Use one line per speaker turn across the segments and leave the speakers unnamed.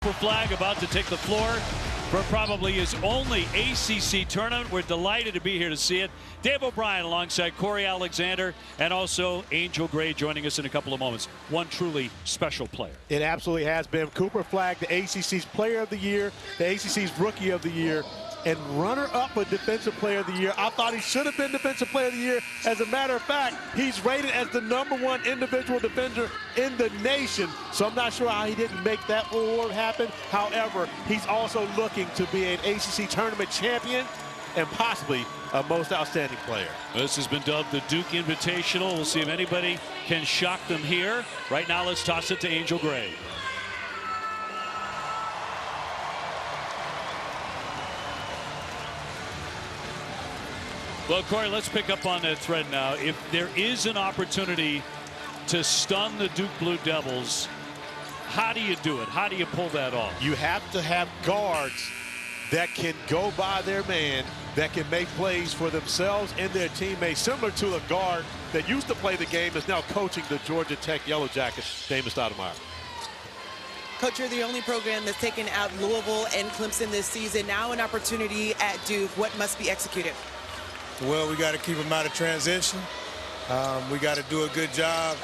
Cooper Flagg about to take the floor for probably his only ACC tournament. We're delighted to be here to see it. Dave O'Brien alongside Corey Alexander and also Angel Gray joining us in a couple of moments. One truly special player.
It absolutely has been. Cooper Flagg, the ACC's Player of the Year, the ACC's Rookie of the Year, and runner-up for Defensive Player of the Year. I thought he should have been Defensive Player of the Year. As a matter of fact, he's rated as the #1 individual defender in the nation. So I'm not sure how he didn't make that award happen. However, he's also looking to be an ACC tournament champion and possibly a most outstanding player.
This has been dubbed the Duke Invitational. We'll see if anybody can shock them here. Right now, let's toss it to Angel Gray. Well, Corey, let's pick up on that thread now. If there is an opportunity to stun the Duke Blue Devils, how do you do it? How do you pull that off?
You have to have guards that can go by their man, that can make plays for themselves and their teammates, similar to a guard that used to play the game, is now coaching the Georgia Tech Yellow Jackets, Damon Stoudemire.
Coach, you're the only program that's taken out Louisville and Clemson this season. Now an opportunity at Duke. What must be executed?
Well, we got to keep them out of transition. We got to do a good job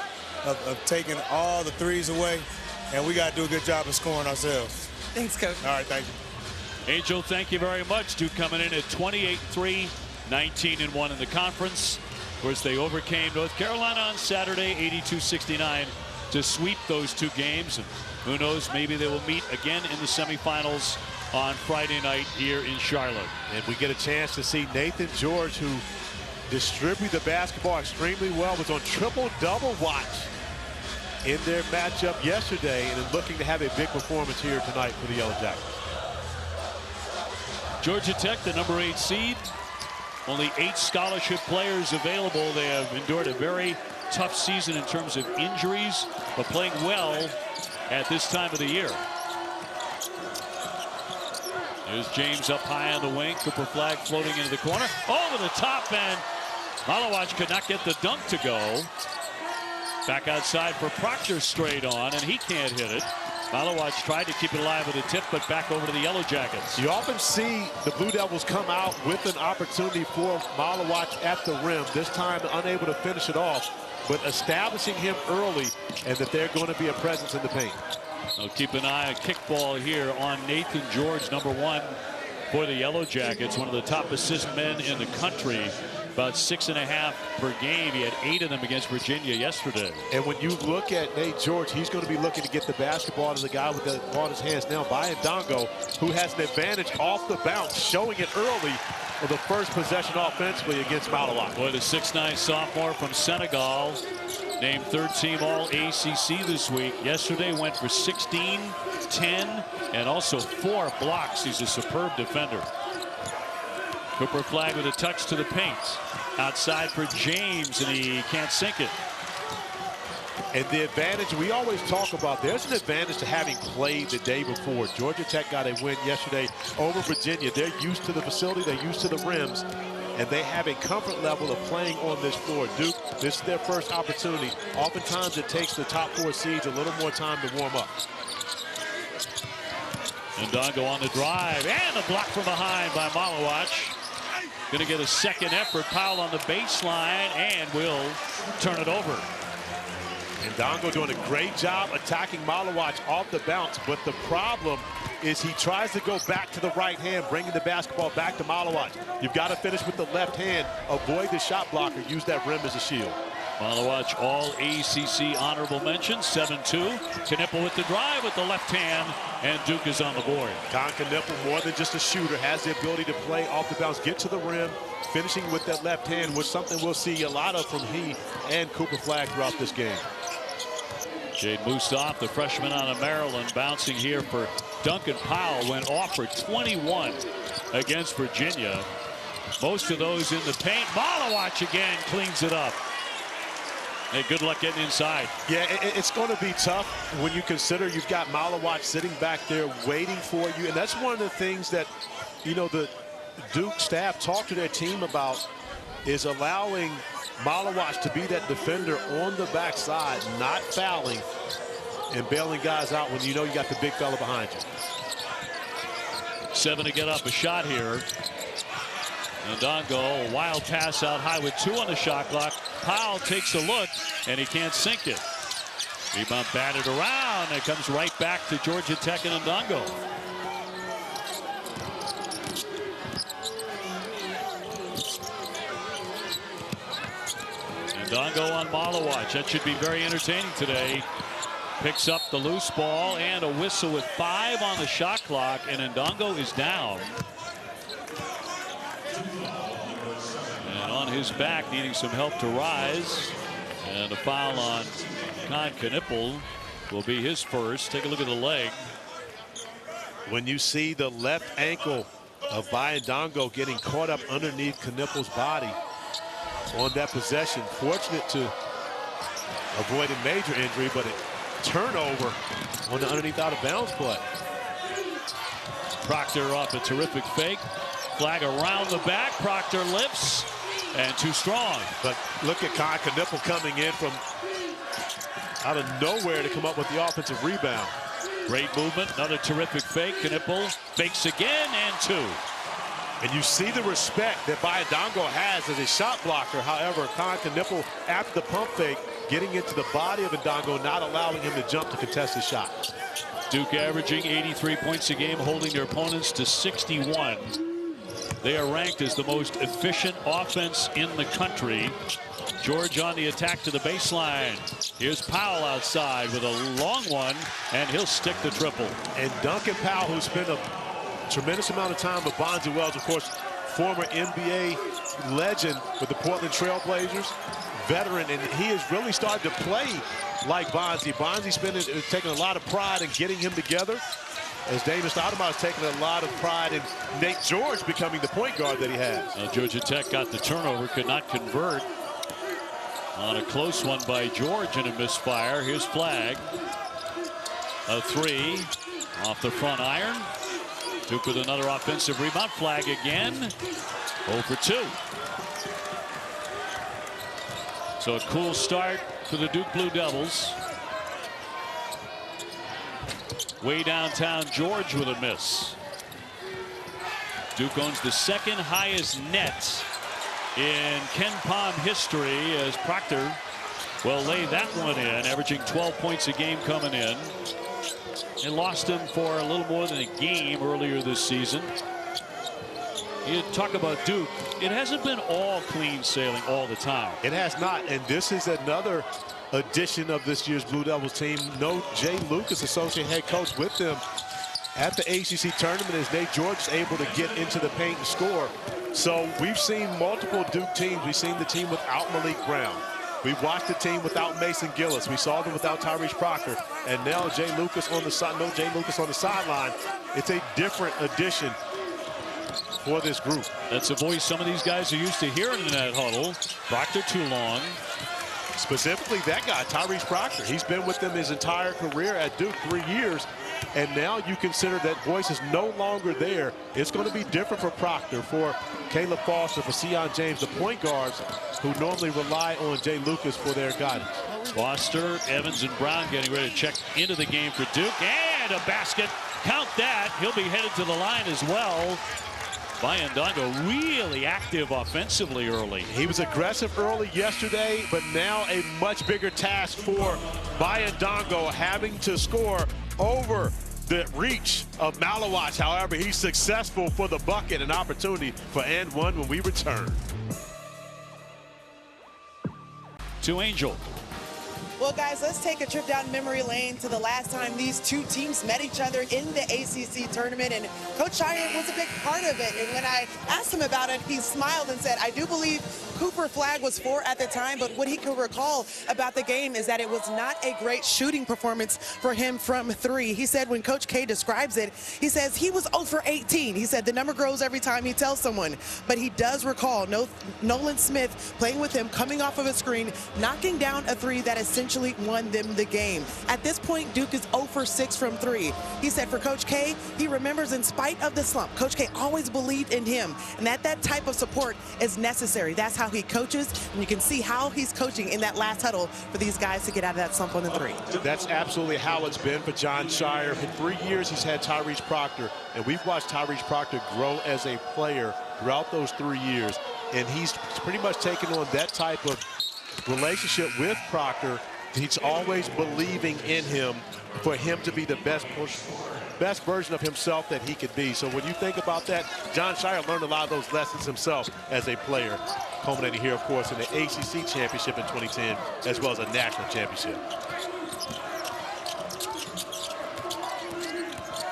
of taking all the threes away, and we got to do a good job of scoring ourselves.
Thanks, Coach.
All right, thank you.
Angel, thank you very much. Duke coming in at 28-3, 19-1 in the conference. Of course, they overcame North Carolina on Saturday, 82-69, to sweep those two games. And who knows, maybe they will meet again in the semifinals on Friday night here in Charlotte.
And we get a chance to see Nathan George, who distributed the basketball extremely well, was on triple-double watch in their matchup yesterday, and is looking to have a big performance here tonight for the Yellow Jackets.
Georgia Tech, the #8 seed. Only 8 scholarship players available. They have endured a very tough season in terms of injuries, but playing well at this time of the year. There's James up high on the wing. Cooper Flagg floating into the corner. Over the top, and Malawach could not get the dunk to go. Back outside for Proctor, straight on, and he can't hit it. Malawach tried to keep it alive with a tip, but back over to the Yellow Jackets.
You often see the Blue Devils come out with an opportunity for Malawach at the rim. This time unable to finish it off, but establishing him early, and that they're going to be a presence in the paint.
I'll keep an eye on kickball here on Nathan George, #1 for the Yellow Jackets, one of the top assist men in the country. About 6.5 per game. He had 8 of them against Virginia yesterday.
And when you look at Nate George, he's going to be looking to get the basketball to the guy with the ball in his hands now, Brian Dongo, who has an advantage off the bounce, showing it early for the first possession offensively against Malawach.
Boy, the 6'9 sophomore from Senegal, named 3rd team All ACC this week. Yesterday went for 16, 10, and also 4 blocks. He's a superb defender. Cooper Flagg with a touch to the paint. Outside for James, and he can't sink it.
And the advantage we always talk about, there's an advantage to having played the day before. Georgia Tech got a win yesterday over Virginia. They're used to the facility, they're used to the rims, and they have a comfort level of playing on this floor. Duke, this is their first opportunity. Oftentimes it takes the top 4 seeds a little more time to warm up.
And Dongo on the drive, and a block from behind by Malawach. Going to get a second effort. Powell on the baseline, and will turn it over.
And Dongo doing a great job attacking Malawach off the bounce, but the problem is he tries to go back to the right hand, bringing the basketball back to Malawach. You've got to finish with the left hand, avoid the shot blocker, use that rim as a shield.
Malawach all ACC honorable mention, 7-2. Knippel with the drive with the left hand, and Duke is on the board.
Con Knippel, more than just a shooter, has the ability to play off the bounce, get to the rim, finishing with that left hand, was something we'll see a lot of from he and Cooper Flagg throughout this game.
Jade Musoff, the freshman out of Maryland, bouncing here for Duncan Powell, went off for 21 against Virginia. Most of those in the paint. Malawach again cleans it up. Hey, good luck getting inside.
Yeah, it's going to be tough when you consider you've got Malawach sitting back there waiting for you. And that's one of the things that, you know, the Duke staff talked to their team about, is allowing Malawach to be that defender on the backside, not fouling, and bailing guys out when you know you got the big fella behind you.
7 to get up a shot here. Ndongo, a wild pass out high with 2 on the shot clock. Powell takes a look, and he can't sink it. Rebound batted around. It comes right back to Georgia Tech and Ndongo. Ndongo on Malawatch. That should be very entertaining today. Picks up the loose ball and a whistle with 5 on the shot clock, and Ndongo is down. And on his back, needing some help to rise. And a foul on Con Knippel will be his first. Take a look at the leg.
When you see the left ankle of Ndongo getting caught up underneath Knippel's body on that possession, fortunate to avoid a major injury, but a turnover on the underneath out of bounds play.
Proctor off a terrific fake. Flag around the back. Proctor lifts and too strong.
But look at Con Knippel coming in from out of nowhere to come up with the offensive rebound.
Great movement. Another terrific fake. Knippel fakes again and 2.
And you see the respect that Ndongo has as a shot blocker. However, Con Knippel, after the pump fake, getting into the body of Ndongo, not allowing him to jump to contest his shot.
Duke averaging 83 points a game, holding their opponents to 61. They are ranked as the most efficient offense in the country. George on the attack to the baseline. Here's Powell outside with a long one, and he'll stick the triple.
And Duncan Powell, who spent a tremendous amount of time with Bonzi Wells, of course, former NBA legend with the Portland Trailblazers, veteran, and he has really started to play like Bonzi. Bonzi's taking a lot of pride in getting him together, as David Stoudemire is taking a lot of pride in Nate George becoming the point guard that he has.
Well, Georgia Tech got the turnover, could not convert on a close one by George and a misfire. Here's Flag. A 3 off the front iron. Duke with another offensive rebound. Flag again. 0 for 2. So a cool start for the Duke Blue Devils. Way downtown, George with a miss. Duke owns the 2nd highest net in KenPom history, as Proctor will lay that one in, averaging 12 points a game coming in. They lost him for a little more than a game earlier this season. You talk about Duke, it hasn't been all clean sailing all the time.
It has not, and this is another addition of this year's Blue Devils team. No Jay Lucas, associate head coach, with them at the ACC tournament, as Nate George is able to get into the paint and score. So we've seen multiple Duke teams. We've seen the team without Malik Brown. We've watched the team without Mason Gillis. We saw them without Tyrese Proctor. And now Jay Lucas on the side. No Jay Lucas on the sideline. It's a different addition for this group.
That's a voice some of these guys are used to hearing in that huddle. Proctor too long.
Specifically that guy, Tyrese Proctor. He's been with them his entire career at Duke, 3 years. And now you consider that voice is no longer there. It's going to be different for Proctor, for Caleb Foster, for Sion James, the point guards who normally rely on Jay Lucas for their guidance.
Foster, Evans, and Brown getting ready to check into the game for Duke. And a basket. Count that. He'll be headed to the line as well. Ndongo really active offensively early.
He was aggressive early yesterday, but now a much bigger task for Ndongo, having to score over the reach of Malawatch. However, he's successful for the bucket. An opportunity for and one when we return.
To Angel.
Well, guys, let's take a trip down memory lane to the last time these two teams met each other in the ACC tournament, and Coach Schreier was a big part of it. And when I asked him about it, he smiled and said, I do believe Cooper Flag was 4 at the time, but what he could recall about the game is that it was not a great shooting performance for him from 3. He said when Coach K describes it, he says he was 0 for 18. He said the number grows every time he tells someone, but he does recall Nolan Smith playing with him, coming off of a screen, knocking down a 3 that essentially eventually won them the game. At this point, Duke is 0 for 6 from 3. He said for Coach K, he remembers in spite of the slump, Coach K always believed in him, and that type of support is necessary. That's how he coaches, and you can see how he's coaching in that last huddle for these guys to get out of that slump on the 3.
That's absolutely how it's been for Jon Scheyer. For 3 years, he's had Tyrese Proctor, and we've watched Tyrese Proctor grow as a player throughout those 3 years, and he's pretty much taken on that type of relationship with Proctor. He's always believing in him for him to be the best version of himself that he could be. So when you think about that, Jon Scheyer learned a lot of those lessons himself as a player, culminating here, of course, in the ACC championship in 2010, as well as a national championship.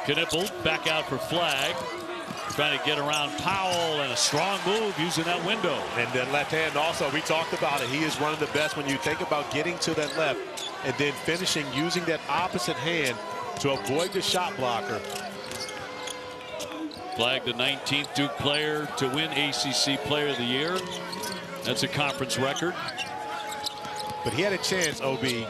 Knipple back out for flag. Trying to get around Powell, and a strong move using that window.
And then left hand also, we talked about it. He is one of the best when you think about getting to that left and then finishing using that opposite hand to avoid the shot blocker.
Flag, the 19th Duke player to win ACC Player of the Year. That's a conference record.
But he had a chance, OB,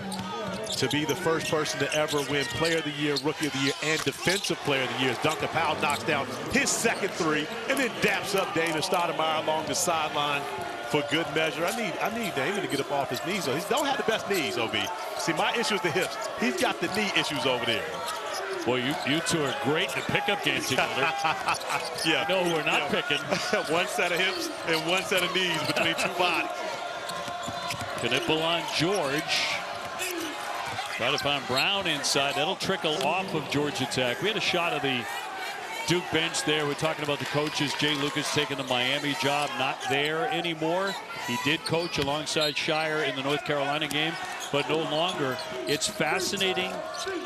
to be the first person to ever win Player of the Year, Rookie of the Year, and Defensive Player of the Year. As Duncan Powell knocks down his second 3 and then daps up Damon Stoudemire along the sideline for good measure. I need Damon to get up off his knees. He don't have the best knees, OB. See, my issue is the hips. He's got the knee issues over there.
Boy, you two are great in the pickup game together.
Yeah.
No, we're not picking.
One set of hips and one set of knees between 2 bodies.
Knipple on George. Try to find Brown inside. That'll trickle off of Georgia Tech. We had a shot of the Duke bench there. We're talking about the coaches. Jay Lucas taking the Miami job, not there anymore. He did coach alongside Scheyer in the North Carolina game, but no longer. It's fascinating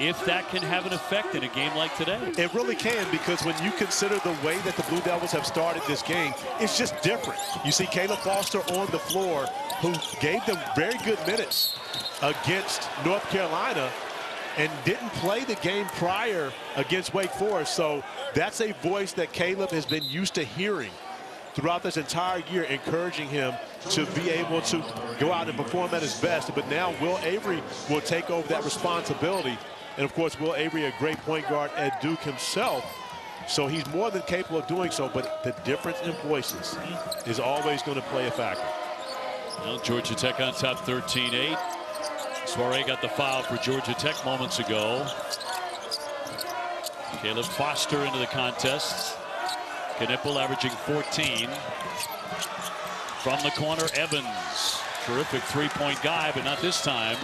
if that can have an effect in a game like today.
It really can, because when you consider the way that the Blue Devils have started this game, it's just different. You see Caleb Foster on the floor, who gave them very good minutes against North Carolina and didn't play the game prior against Wake Forest. So that's a voice that Caleb has been used to hearing throughout this entire year, encouraging him to be able to go out and perform at his best. But now Will Avery will take over that responsibility. And of course, Will Avery, a great point guard at Duke himself. So he's more than capable of doing so, but the difference in voices is always going to play a factor.
Well, Georgia Tech on top 13-8. Soiree got the foul for Georgia Tech moments ago. Caleb Foster into the contest. Knipple averaging 14. From the corner, Evans. Terrific three-point guy, but not this time.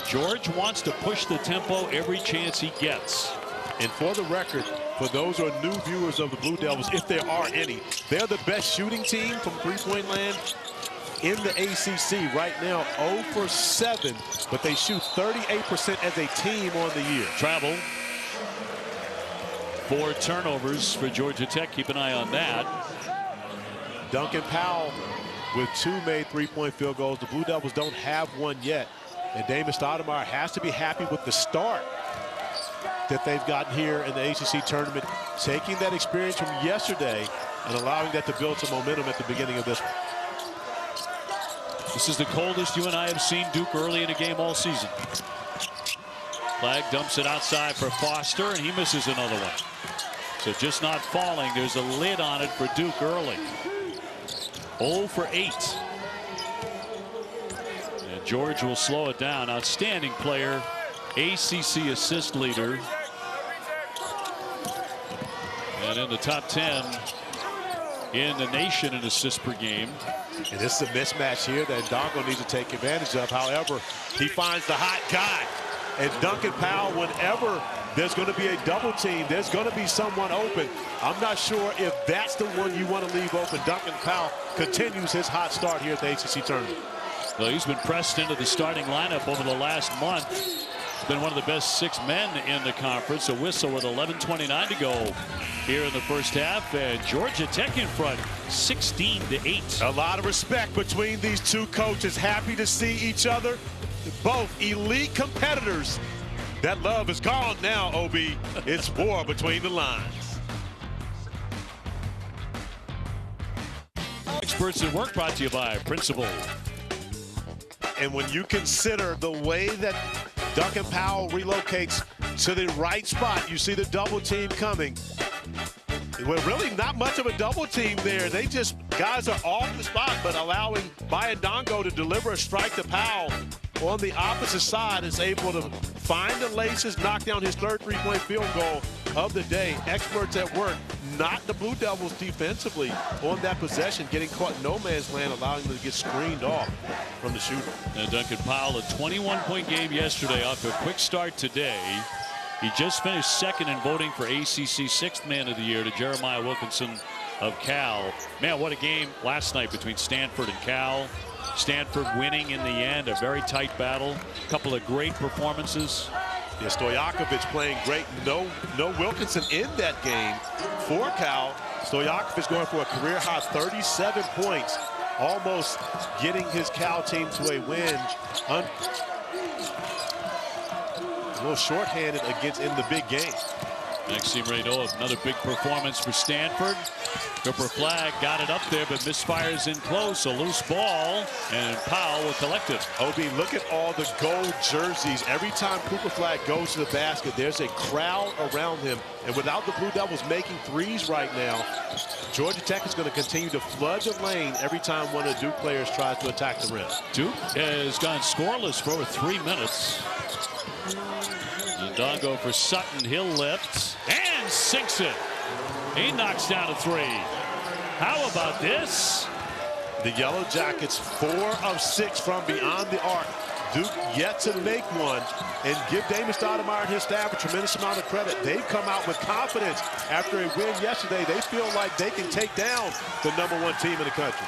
George wants to push the tempo every chance he gets.
And for the record, for those who are new viewers of the Blue Devils, if there are any, they're the best shooting team from three-point land in the ACC right now. 0 for 7, but they shoot 38% as a team on the year.
Travel. 4 turnovers for Georgia Tech. Keep an eye on that.
Duncan Powell with 2 made three-point field goals. The Blue Devils don't have one yet. And Damon Stoudemire has to be happy with the start that they've gotten here in the ACC tournament, taking that experience from yesterday and allowing that to build some momentum at the beginning of this one.
This is the coldest you and I have seen Duke early in a game all season. Flag dumps it outside for Foster, and he misses another one. So just not falling. There's a lid on it for Duke early. 0 for 8. And George will slow it down. Outstanding player. ACC assist leader. And in the top 10 in the nation in assists per game.
And this is a mismatch here that Dongo needs to take advantage of. However, he finds the hot guy. And Duncan Powell, whenever there's going to be a double team, there's going to be someone open. I'm not sure if that's the one you want to leave open. Duncan Powell continues his hot start here at the ACC tournament.
Well, he's been pressed into the starting lineup over the last month. Been one of the best 6 men in the conference. A whistle with 11:29 to go here in the first half, and Georgia Tech in front, 16-8.
A lot of respect between these two coaches. Happy to see each other. Both elite competitors. That love is gone now, OB. It's war between the lines.
Experts at Work brought to you by Principal.
And when you consider the way that Duncan Powell relocates to the right spot, you see the double team coming. Well, really not much of a double team there. They just, guys are off the spot, but allowing Bayandongo to deliver a strike to Powell on the opposite side is able to find the laces, knock down his third three-point field goal of the day. Experts at work, not the Blue Devils defensively on that possession, getting caught in no man's land, allowing them to get screened off from the shooter.
And Duncan Powell, a 21-point game yesterday, off to a quick start today. He just finished second in voting for ACC Sixth Man of the Year to Jeremiah Wilkinson of Cal. Man, what a game last night between Stanford and Cal. Stanford winning in the end, a very tight battle. A couple of great performances.
Yeah, Stojakovic playing great. No Wilkinson in that game for Cal. Stojakovic going for a career-high 37 points, almost getting his Cal team to a win. A little shorthanded against in the big game.
Maxime Reynaud, another big performance for Stanford. Cooper Flag got it up there, but misfires in close. A loose ball, and Powell will collect it.
Obi, look at all the gold jerseys. Every time Cooper Flag goes to the basket, there's a crowd around him. And without the Blue Devils making threes right now, Georgia Tech is going to continue to flood the lane every time one of the Duke players tries to attack the rim.
Duke has gone scoreless for over 3 minutes. Ndongo for Sutton. He'll lift and sinks it. He knocks down a three. How about this?
The Yellow Jackets 4 of 6 from beyond the arc. Duke yet to make one, and give Damon Stoudemire and his staff a tremendous amount of credit. They've come out with confidence after a win yesterday. They feel like they can take down the #1 team in the country.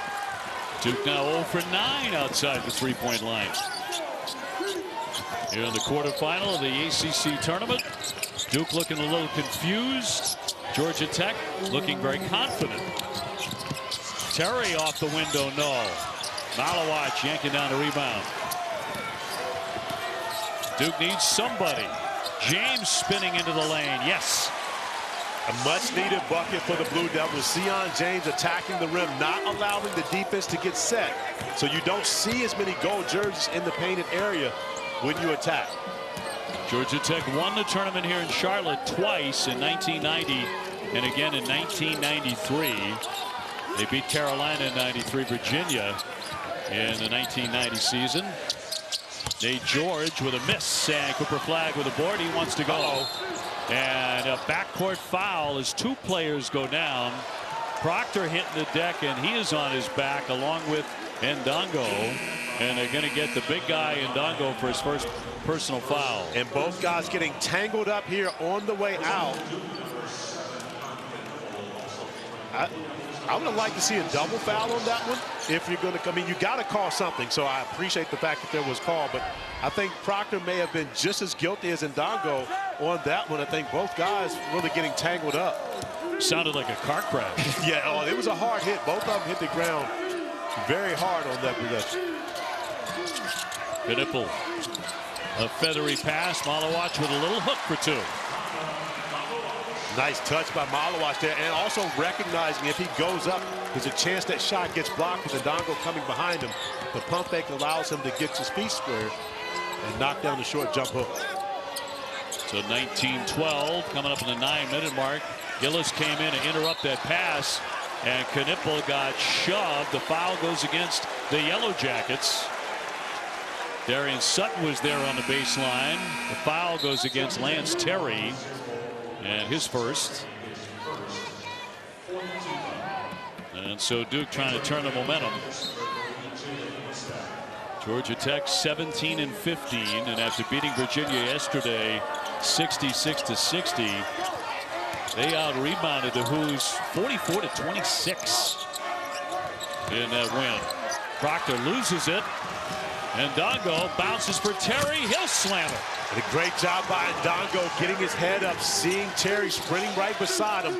Duke now 0 for 9 outside the three-point line. Here in the quarterfinal of the ACC tournament, Duke looking a little confused. Georgia Tech looking very confident. Terry off the window, no. Malawach yanking down the rebound. Duke needs somebody. James spinning into the lane, yes.
A much-needed bucket for the Blue Devils. Sion James attacking the rim, not allowing the defense to get set. So you don't see as many gold jerseys in the painted area when you attack.
Georgia Tech won the tournament here in Charlotte twice in 1990 and again in 1993. They beat Carolina in 93, Virginia in the 1990 season. Nate George with a miss, and Cooper Flag with a board. He wants to go. And a backcourt foul as 2 players go down. Proctor hitting the deck, and he is on his back along with Ndongo. And they're going to get the big guy Ndongo for his first personal foul.
And both guys getting tangled up here on the way out. I would have liked to see a double foul on that one. If you're going to, I mean, you got to call something. So I appreciate the fact that there was call, but I think Proctor may have been just as guilty as Ndongo on that one. I think both guys really getting tangled up.
Sounded like a car crash.
Yeah, oh, it was a hard hit. Both of them hit the ground very hard on that possession.
Knipple, a feathery pass. Malawach with a little hook for 2.
Nice touch by Malawach there, and also recognizing if he goes up, there's a chance that shot gets blocked with Ndongo coming behind him. The pump fake allows him to get his feet squared and knock down the short jump hook.
So 19-12 coming up in the 9-minute mark. Gillis came in to interrupt that pass, and Knipple got shoved. The foul goes against the Yellow Jackets. Darian Sutton was there on the baseline. The foul goes against Lance Terry, and his first. And so Duke trying to turn the momentum. Georgia Tech 17 and 15, and after beating Virginia yesterday 66-60, they out-rebounded the Hoos 44-26 in that win. Proctor loses it, and Ndongo bounces for Terry. He'll slam it.
And a great job by Ndongo getting his head up, seeing Terry sprinting right beside him.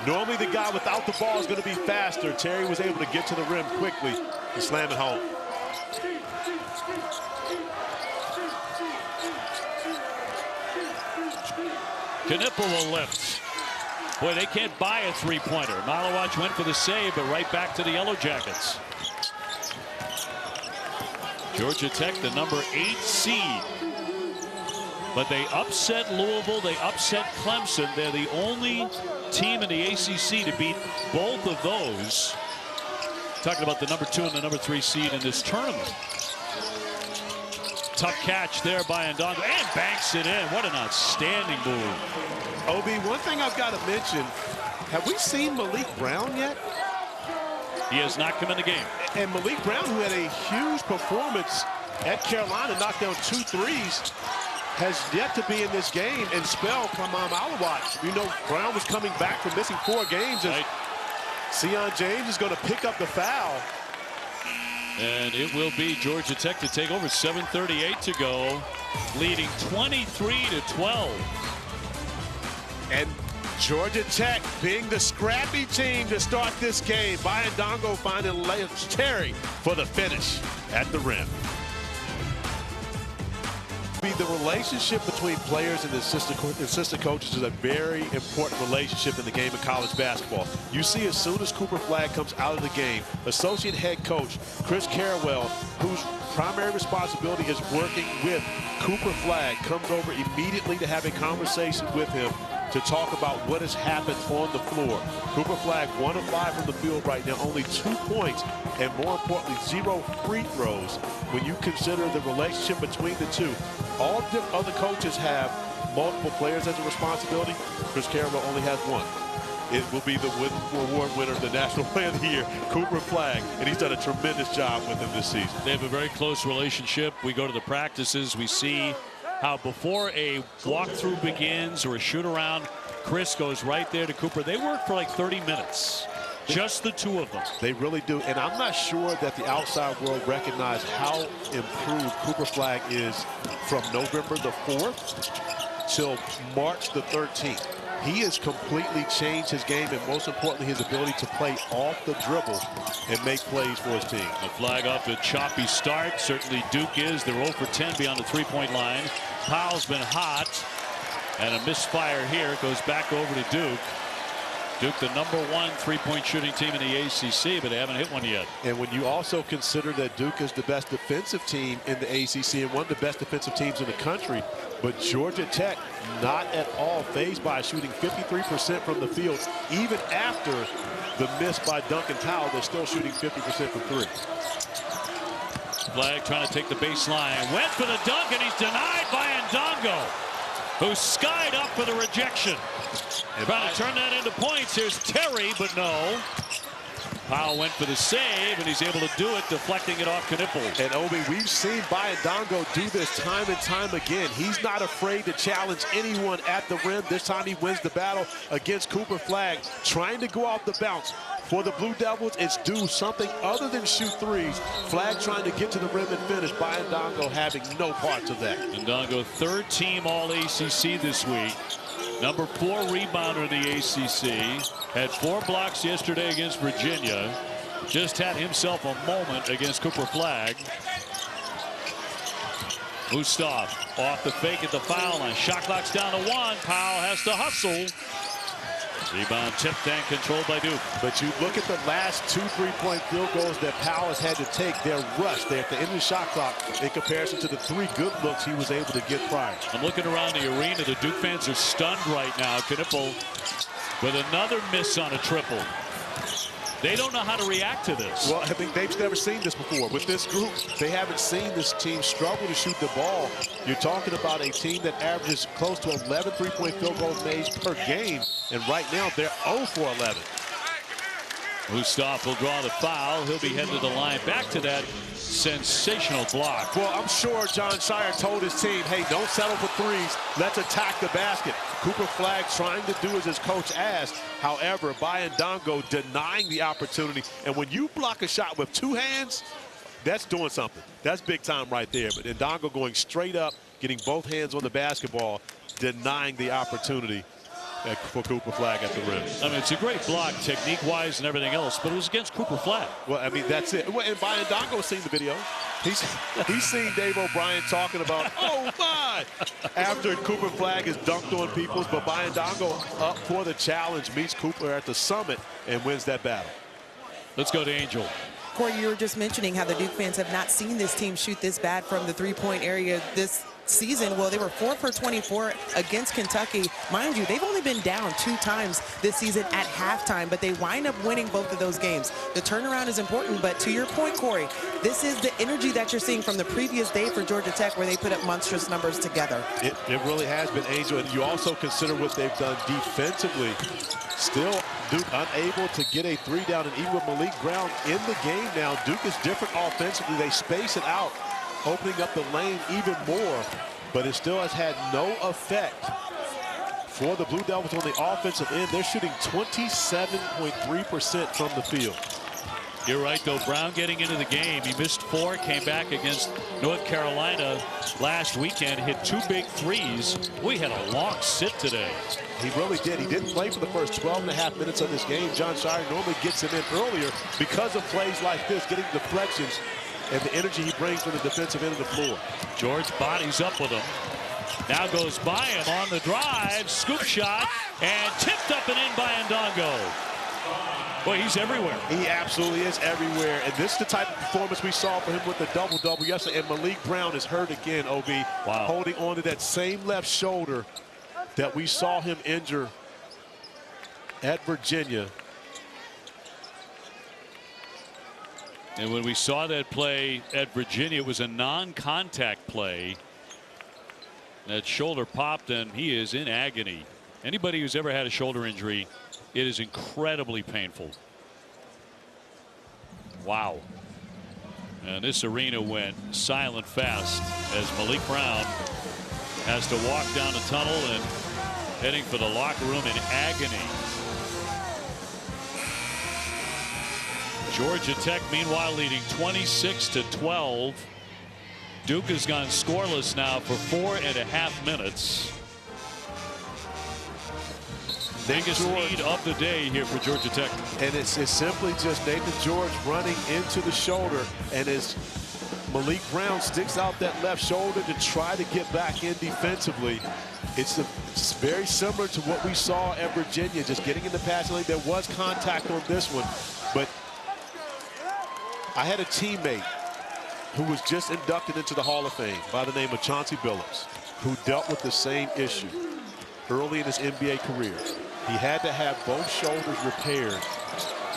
Normally the guy without the ball is going to be faster. Terry was able to get to the rim quickly and slam it home.
Knipple will lift. Boy, they can't buy a three-pointer. Malawach went for the save, but right back to the Yellow Jackets. Georgia Tech, the number 8 seed. But they upset Louisville. They upset Clemson. They're the only team in the ACC to beat both of those. Talking about the number 2 and the number 3 seed in this tournament. Tough catch there by Ndongo, and banks it in. What an outstanding move.
Obi, one thing I've got to mention, have we seen Malik Brown yet?
He has not come in the game.
And Malik Brown, who had a huge performance at Carolina, knocked down 2 threes, has yet to be in this game and spell Kamam Alawat. You know, Brown was coming back from missing 4 games. And Sion James is going to pick up the foul.
And it will be Georgia Tech to take over. 7:38 to go, leading 23-12.
And Georgia Tech being the scrappy team to start this game. Ndongo finding Lance Terry for the finish at the rim. The relationship between players and assistant coaches is a very important relationship in the game of college basketball. You see, as soon as Cooper Flagg comes out of the game, associate head coach Chris Carrawell, whose primary responsibility is working with Cooper Flagg, comes over immediately to have a conversation with him to talk about what has happened on the floor. Cooper Flagg 1 of 5 from the field right now, only 2 points, and more importantly, 0 free throws. When you consider the relationship between the two, all the other coaches have multiple players as a responsibility. Chris Carrawell only has 1. It will be the award winner, the National Player of the Year, Cooper Flagg, and he's done a tremendous job with him this season.
They have a very close relationship. We go to the practices, we see how before a walkthrough begins or a shoot around, Chris goes right there to Cooper. They work for like 30 minutes. Just the 2 of them.
They really do. And I'm not sure that the outside world recognize how improved Cooper Flagg is from November the 4th till March the 13th. He has completely changed his game, and most importantly, his ability to play off the dribble and make plays for his team.
The Flag off to a choppy start. Certainly Duke is. They're 0 for 10 beyond the 3-point line. Powell's been hot. And a misfire here. It goes back over to Duke. Duke, the number 1 3-point shooting team in the ACC, but they haven't hit one yet.
And when you also consider that Duke is the best defensive team in the ACC and one of the best defensive teams in the country, but Georgia Tech not at all fazed by shooting 53% from the field. Even after the miss by Duncan Powell, they're still shooting 50% from 3.
Flag trying to take the baseline. Went for the dunk, and he's denied by Ndongo, who skied up for the rejection. Trying to turn that into points. Here's Terry, but no. Powell went for the save, and he's able to do it, deflecting it off Knipple.
And Obi, we've seen Ndongo do this time and time again. He's not afraid to challenge anyone at the rim. This time he wins the battle against Cooper Flagg, trying to go off the bounce. For the Blue Devils, it's do something other than shoot threes. Flagg trying to get to the rim and finish. Ndongo having no parts of that.
Ndongo, 3rd team All-ACC this week. Number 4 rebounder in the ACC. Had 4 blocks yesterday against Virginia. Just had himself a moment against Cooper Flagg. Mustaf off the fake at the foul line. Shot clock's down to 1. Powell has to hustle. Rebound tipped and controlled by Duke.
But you look at the last 2 3-point field goals that Powell has had to take. They're rushed. They're at the end of the shot clock in comparison to the 3 good looks he was able to get prior.
I'm looking around the arena. The Duke fans are stunned right now. Knipple with another miss on a triple. They don't know how to react to this.
Well, I think they've never seen this before. With this group, they haven't seen this team struggle to shoot the ball. You're talking about a team that averages close to 11 3-point field goals made per game. And right now, they're 0 for 11.
Mustaf will draw the foul. He'll be headed to the line. Back to that sensational block.
Well, I'm sure John Shire told his team, hey, don't settle for threes. Let's attack the basket. Cooper Flagg trying to do as his coach asked. However, Ndongo denying the opportunity. And when you block a shot with 2 hands, that's doing something. That's big time right there. But Ndongo going straight up, getting both hands on the basketball, denying the opportunity for Cooper Flagg at the rim.
I mean, it's a great block technique-wise and everything else, but it was against Cooper Flagg.
Well, I mean, that's it. Well, and Ndongo has seen the video. He's seen Dave O'Brien talking about, oh, my, after Cooper Flagg has dunked on people. But Ndongo up for the challenge, meets Cooper at the summit and wins that battle.
Let's go to Angel.
Corey, you were just mentioning how the Duke fans have not seen this team shoot this bad from the three-point area this season. Well, they were 4 for 24 against Kentucky. Mind you, they've only been down 2 times this season at halftime, but they wind up winning both of those games. The turnaround is important, but to your point, Corey, this is the energy that you're seeing from the previous day for Georgia Tech, where they put up monstrous numbers together.
It really has been, Angel, and you also consider what they've done defensively. Still, Duke unable to get a 3 down, and even with Malik Brown in the game now, Duke is different offensively. They space it out, opening up the lane even more, but it still has had no effect for the Blue Devils on the offensive end. They're shooting 27.3% from the field.
You're right, though. Brown getting into the game. He missed 4, came back against North Carolina last weekend, hit 2 big threes. We had a long sit today.
He really did. He didn't play for the first 12.5 minutes of this game. John Shire normally gets him in earlier because of plays like this, getting deflections and the energy he brings from the defensive end of the floor.
George bodies up with him. Now goes by him on the drive. Scoop shot and tipped up and in by Ndongo. Boy, he's everywhere.
He absolutely is everywhere. And this is the type of performance we saw for him with the double-double yesterday. And Malik Brown is hurt again, OB.
Wow.
Holding on to that same left shoulder that we saw him injure at Virginia.
And when we saw that play at Virginia, it was a non-contact play. That shoulder popped, and he is in agony. Anybody who's ever had a shoulder injury, it is incredibly painful. Wow. And this arena went silent fast as Malik Brown has to walk down the tunnel and heading for the locker room in agony. Georgia Tech, meanwhile, leading 26-12. Duke has gone scoreless now for 4.5 minutes. Biggest lead of the day here for Georgia Tech.
And it's simply just Nathan George running into the shoulder, and as Malik Brown sticks out that left shoulder to try to get back in defensively, it's very similar to what we saw at Virginia, just getting in the passing lane. There was contact on this one, but I had a teammate who was just inducted into the Hall of Fame by the name of Chauncey Billups, who dealt with the same issue early in his NBA career. He had to have both shoulders repaired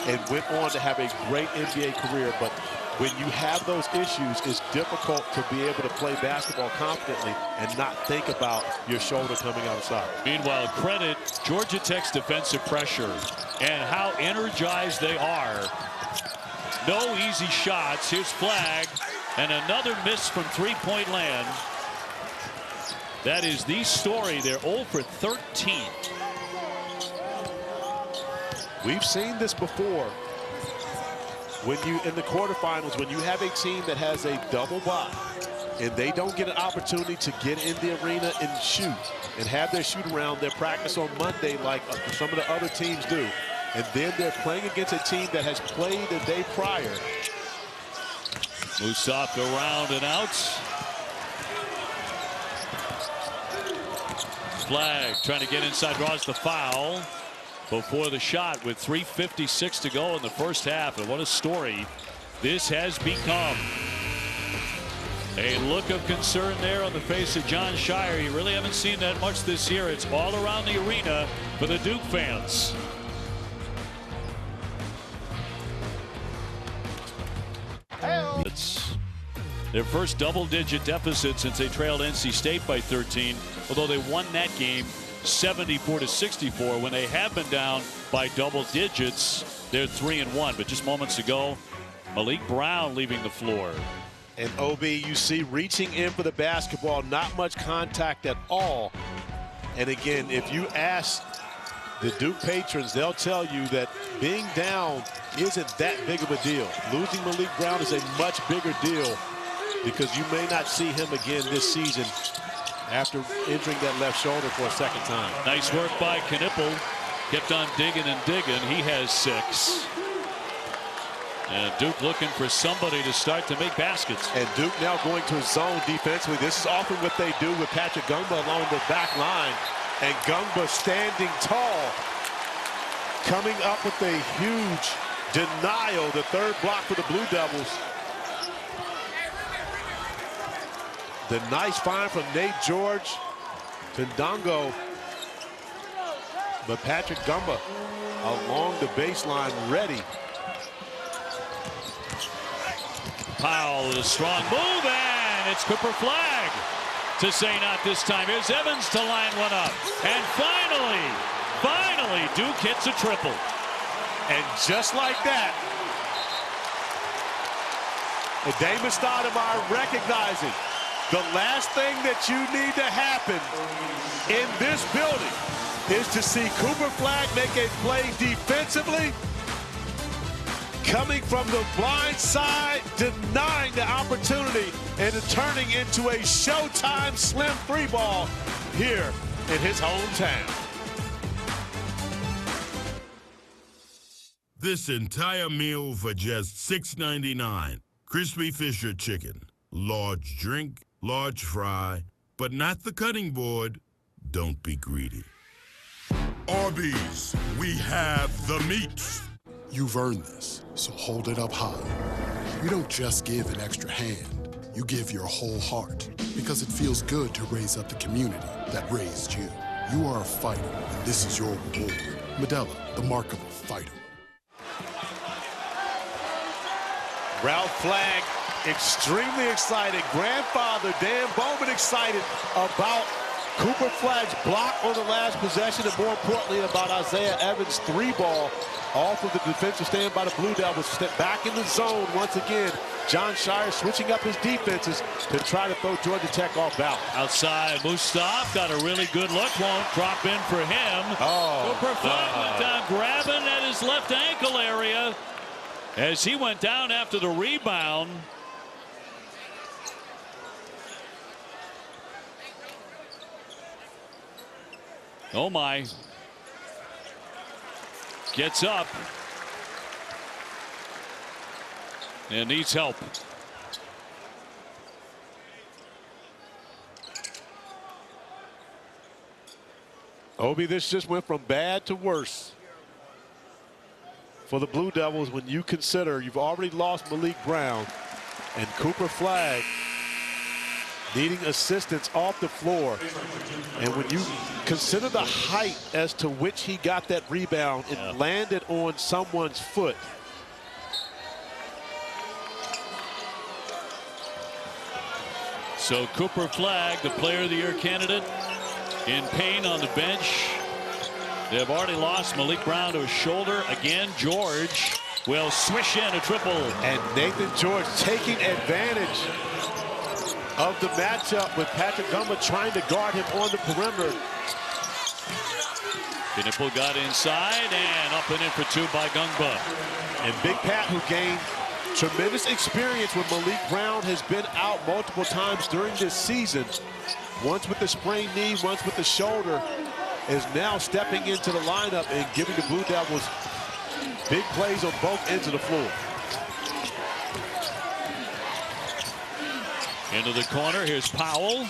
and went on to have a great NBA career. But when you have those issues, it's difficult to be able to play basketball confidently and not think about your shoulder coming outside.
Meanwhile, credit Georgia Tech's defensive pressure and how energized they are. No easy shots. Here's Flag, and another miss from three-point land. That is the story. They're 0 for 13.
We've seen this before. When you, in the quarterfinals, when you have a team that has a double bye and they don't get an opportunity to get in the arena and shoot and have their shoot around, their practice on Monday like some of the other teams do, and then they're playing against a team that has played the day prior.
Musaf around and out. Flag trying to get inside, draws the foul before the shot with 3:56 to go in the first half. And what a story this has become. A look of concern there on the face of John Shire. You really haven't seen that much this year. It's all around the arena for the Duke fans. It's their first double-digit deficit since they trailed NC State by 13, although they won that game 74-64. When they have been down by double digits, they're 3-1. But just moments ago, Malik Brown leaving the floor.
And OB, you see reaching in for the basketball, not much contact at all. And again, if you ask the Duke patrons, they'll tell you that being down isn't that big of a deal. Losing Malik Brown is a much bigger deal because you may not see him again this season after injuring that left shoulder for a second time.
Nice work by Knipple. Kept on digging and digging. He has 6. And Duke looking for somebody to start to make baskets.
And Duke now going to a zone defensively. This is often what they do with Patrick Gumba along the back line. And Gumba standing tall, coming up with a huge Denial, the third block for the Blue Devils. The nice find from Nate George to Ndongo. But Patrick Gumba along the baseline ready.
Powell with a strong move, and it's Cooper Flag to say not this time. Here's Evans to line one up. And finally, Duke hits a triple.
And just like that, Dame Stoudemire recognizing the last thing that you need to happen in this building is to see Cooper Flag make a play defensively, coming from the blind side, denying the opportunity, and turning into a Showtime slim three ball here in his hometown.
This entire meal for just $6.99. Crispy Fisher chicken. Large drink, large fry, but not the cutting board. Don't be greedy. Arby's, we have the meats.
You've earned this, so hold it up high. You don't just give an extra hand, you give your whole heart, because it feels good to raise up the community that raised you. You are a fighter, and this is your reward. Modelo, the mark of a fighter.
Ralph Flag extremely excited. Grandfather Dan Bowman excited about Cooper Flag's block on the last possession, and more importantly about Isaiah Evans' three ball off of the defensive stand by the Blue Devils. Step back in the zone once again. John Shire switching up his defenses to try to throw Georgia Tech off balance.
Outside, Mustaf got a really good look. Won't drop in for him. Cooper Flag went down grabbing at his left ankle area as he went down after the rebound. Oh my. Gets up and needs help.
Obi, this just went from bad to worse for the Blue Devils when you consider you've already lost Malik Brown and Cooper Flag needing assistance off the floor. And when you consider the height as to which he got that rebound, it landed on someone's foot.
So Cooper Flag, the Player of the Year candidate, in pain on the bench. They've already lost Malik Brown to his shoulder. Again, George will swish in a triple. And
Nathan George taking advantage of the matchup with Patrick Gumba trying to guard him on the perimeter.
Knipple got inside and up and in for two by Gumba.
And Big Pat, who gained tremendous experience when Malik Brown has been out multiple times during this season, once with the sprained knee, once with the shoulder, is now stepping into the lineup and giving the Blue Devils big plays on both ends of the floor.
Into the corner, here's Powell.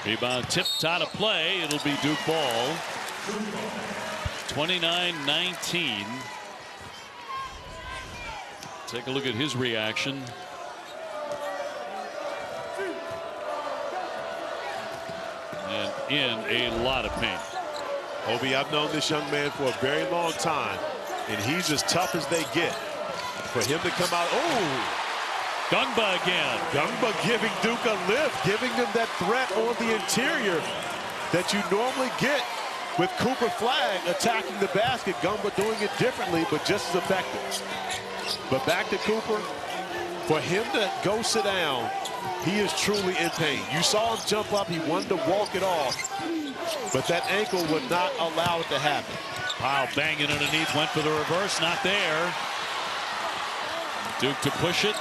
Rebound tipped out of play. It'll be Duke ball. 29-19. Take a look at his reaction. And in a lot of pain.
Obi, I've known this young man for a very long time, and he's as tough as they get. For him to come out,
Gumba again.
Gumba giving Duke a lift, giving them that threat on the interior that you normally get with Cooper Flag attacking the basket. Gumba doing it differently, but just as effective. But back to Cooper. For him to go sit down, he is truly in pain. You saw him jump up. He wanted to walk it off, but that ankle would not allow it to happen.
Powell banging underneath, went for the reverse, not there. Duke to push it.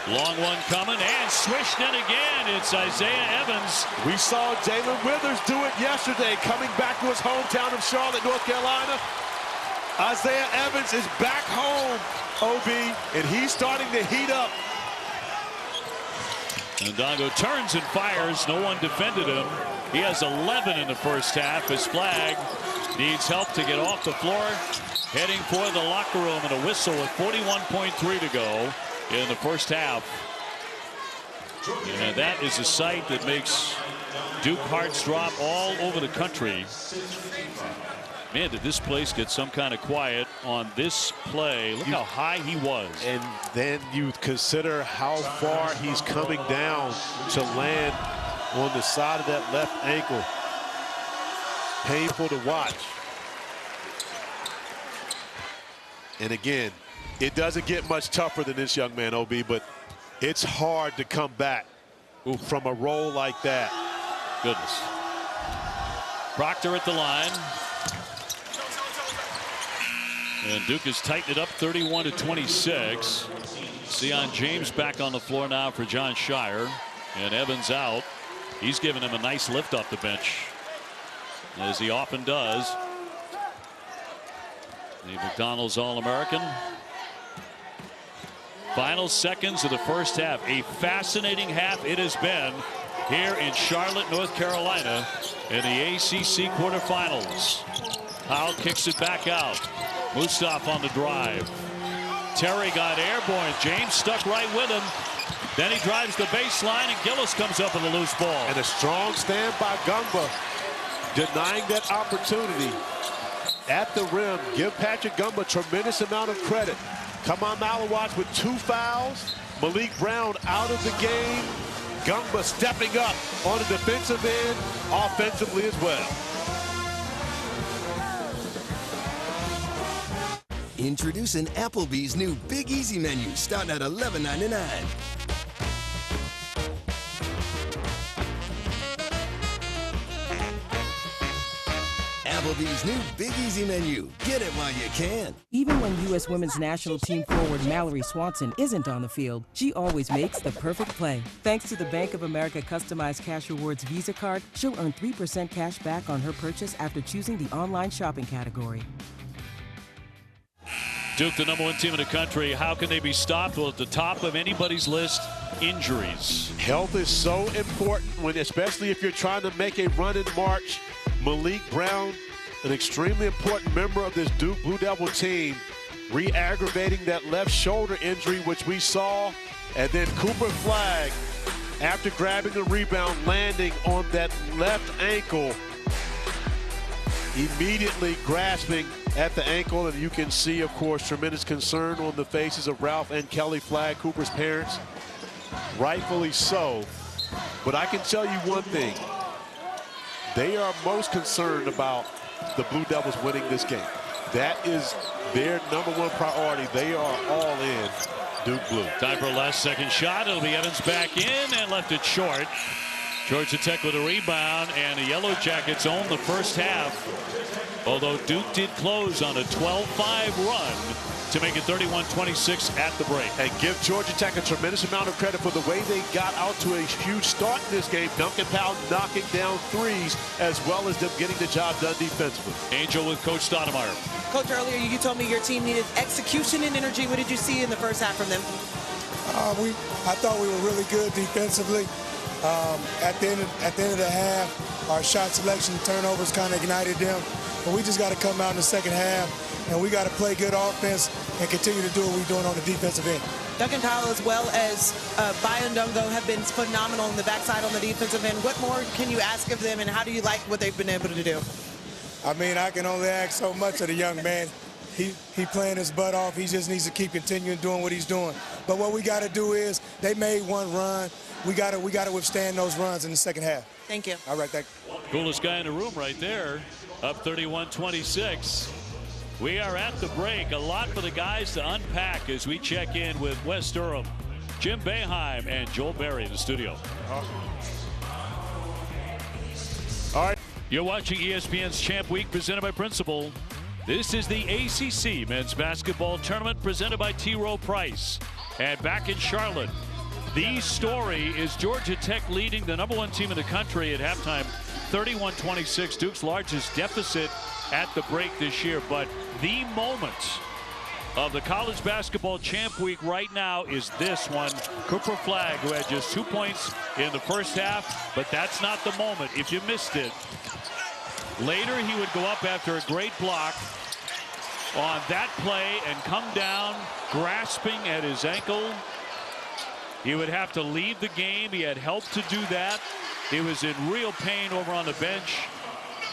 Long one coming and swished in again. It's Isaiah Evans.
We saw Jalen Withers do it yesterday, coming back to his hometown of Charlotte, North Carolina. Isaiah Evans is back home, OB, and he's starting to heat up.
And Ndongo turns and fires. No one defended him. He has 11 in the first half. His flag needs help to get off the floor. Heading for the locker room, and a whistle with 41.3 to go in the first half. And that is a sight that makes Duke hearts drop all over the country. Man, did this place get some kind of quiet on this play. Look how high he was.
And then you consider how far he's coming down to land on the side of that left ankle. Painful to watch. And again, it doesn't get much tougher than this young man, OB, but it's hard to come back from a roll like that.
Goodness. Proctor at the line. And Duke has tightened it up 31-26. Sion James back on the floor now for John Shire. And Evans out. He's given him a nice lift off the bench, as he often does. The McDonald's All-American. Final seconds of the first half. A fascinating half it has been here in Charlotte, North Carolina in the ACC quarterfinals. Powell kicks it back out. Mustaf on the drive. Terry got airborne. James stuck right with him. Then he drives the baseline, and Gillis comes up with a loose ball.
And a strong stand by Gumba, denying that opportunity at the rim. Give Patrick Gumba a tremendous amount of credit. Kamau Malawatch with 2 fouls. Malik Brown out of the game. Gumba stepping up on the defensive end, offensively as well.
Introducing Applebee's new Big Easy menu, starting at $11.99. Applebee's new Big Easy menu. Get it while you can.
Even when U.S. women's national team forward Mallory Swanson isn't on the field, she always makes the perfect play. Thanks to the Bank of America customized cash rewards Visa card, she'll earn 3% cash back on her purchase after choosing the online shopping category.
Duke, the #1 team in the country. How can they be stopped? Well, at the top of anybody's list, injuries.
Health is so important, when, especially if you're trying to make a run in March. Malik Brown, an extremely important member of this Duke Blue Devil team, re-aggravating that left shoulder injury, which we saw. And then Cooper Flagg, after grabbing the rebound, landing on that left ankle, immediately grasping at the ankle. And you can see, of course, tremendous concern on the faces of Ralph and Kelly Flagg, Cooper's parents. Rightfully so. But I can tell you one thing. They are most concerned about the Blue Devils winning this game. That is their #1 priority. They are all in Duke Blue.
Time for a last second shot. It'll be Evans back in and left it short. Georgia Tech with a rebound, and the Yellow Jackets own the first half. Although Duke did close on a 12-5 run to make it 31-26 at the break.
And give Georgia Tech a tremendous amount of credit for the way they got out to a huge start in this game. Duncan Powell knocking down threes, as well as them getting the job done defensively.
Angel with Coach Stoudemire.
Coach, earlier you told me your team needed execution and energy. What did you see in the first half from them?
I thought we were really good defensively. At the end of the half, our shot selection turnovers kind of ignited them. But we just got to come out in the second half, and we got to play good offense and continue to do what we're doing on the defensive end.
Duncan Powell, as well as Bayondongo, have been phenomenal on the backside on the defensive end. What more can you ask of them, and how do you like what they've been able to do?
I mean, I can only ask so much of the young man. He playing his butt off. He just needs to keep continuing doing what he's doing. But what we got to do is, they made one run. We got to withstand those runs in the second half.
Thank you.
All right, thank you.
Coolest guy in the room right there. Up 31-26. We are at the break. A lot for the guys to unpack as we check in with Wes Durham, Jim Boeheim, and Joel Berry in the studio. All right. You're watching ESPN's Champ Week presented by Principal. This is the ACC Men's Basketball Tournament presented by T. Rowe Price. And back in Charlotte, the story is Georgia Tech leading the #1 team in the country at halftime, 31-26, Duke's largest deficit at the break this year. But the moment of the college basketball champ week right now is this one. Cooper Flagg, who had just 2 points in the first half, but that's not the moment. If you missed it, later he would go up after a great block on that play and come down grasping at his ankle. He would have to leave the game. He had help to do that. He was in real pain over on the bench,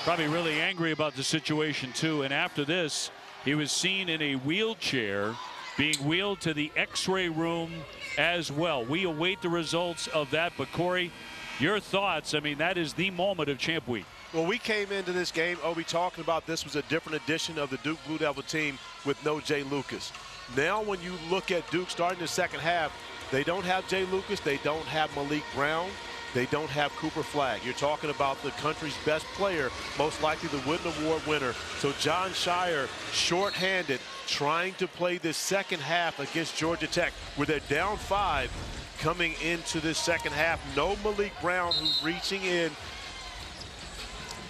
probably really angry about the situation too. And after this, he was seen in a wheelchair being wheeled to the x-ray room as well. We await the results of that. But Corey, your thoughts? I mean, that is the moment of champ week.
Well, we came into this game, Obi, talking about this was a different edition of the Duke Blue Devil team with no Jay Lucas. Now when you look at Duke starting the second half, they don't have Jay Lucas, they don't have Malik Brown, they don't have Cooper Flagg. You're talking about the country's best player, most likely the Wooden Award winner. So Jon Scheyer, shorthanded, trying to play this second half against Georgia Tech, where they're down 5 coming into this second half. No Malik Brown, who's reaching in.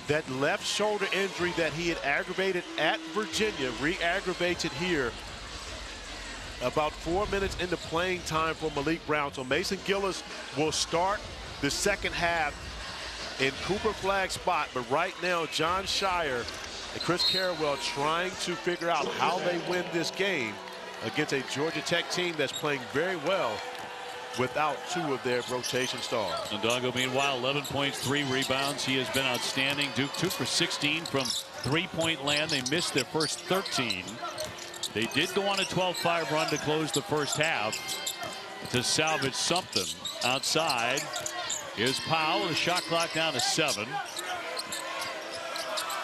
That left shoulder injury that he had aggravated at Virginia re-aggravates it here. About 4 minutes into playing time for Malik Brown. So Mason Gillis will start the second half in Cooper Flagg's spot. But right now, Jon Scheyer and Chris Carrawell trying to figure out how they win this game against a Georgia Tech team that's playing very well without 2 of their rotation stars.
Ndongo, meanwhile, 11 points, 3 rebounds. He has been outstanding. Duke 2 for 16 from three-point land. They missed their first 13. They did go on a 12-5 run to close the first half to salvage something. Outside, here's Powell. The shot clock down to 7.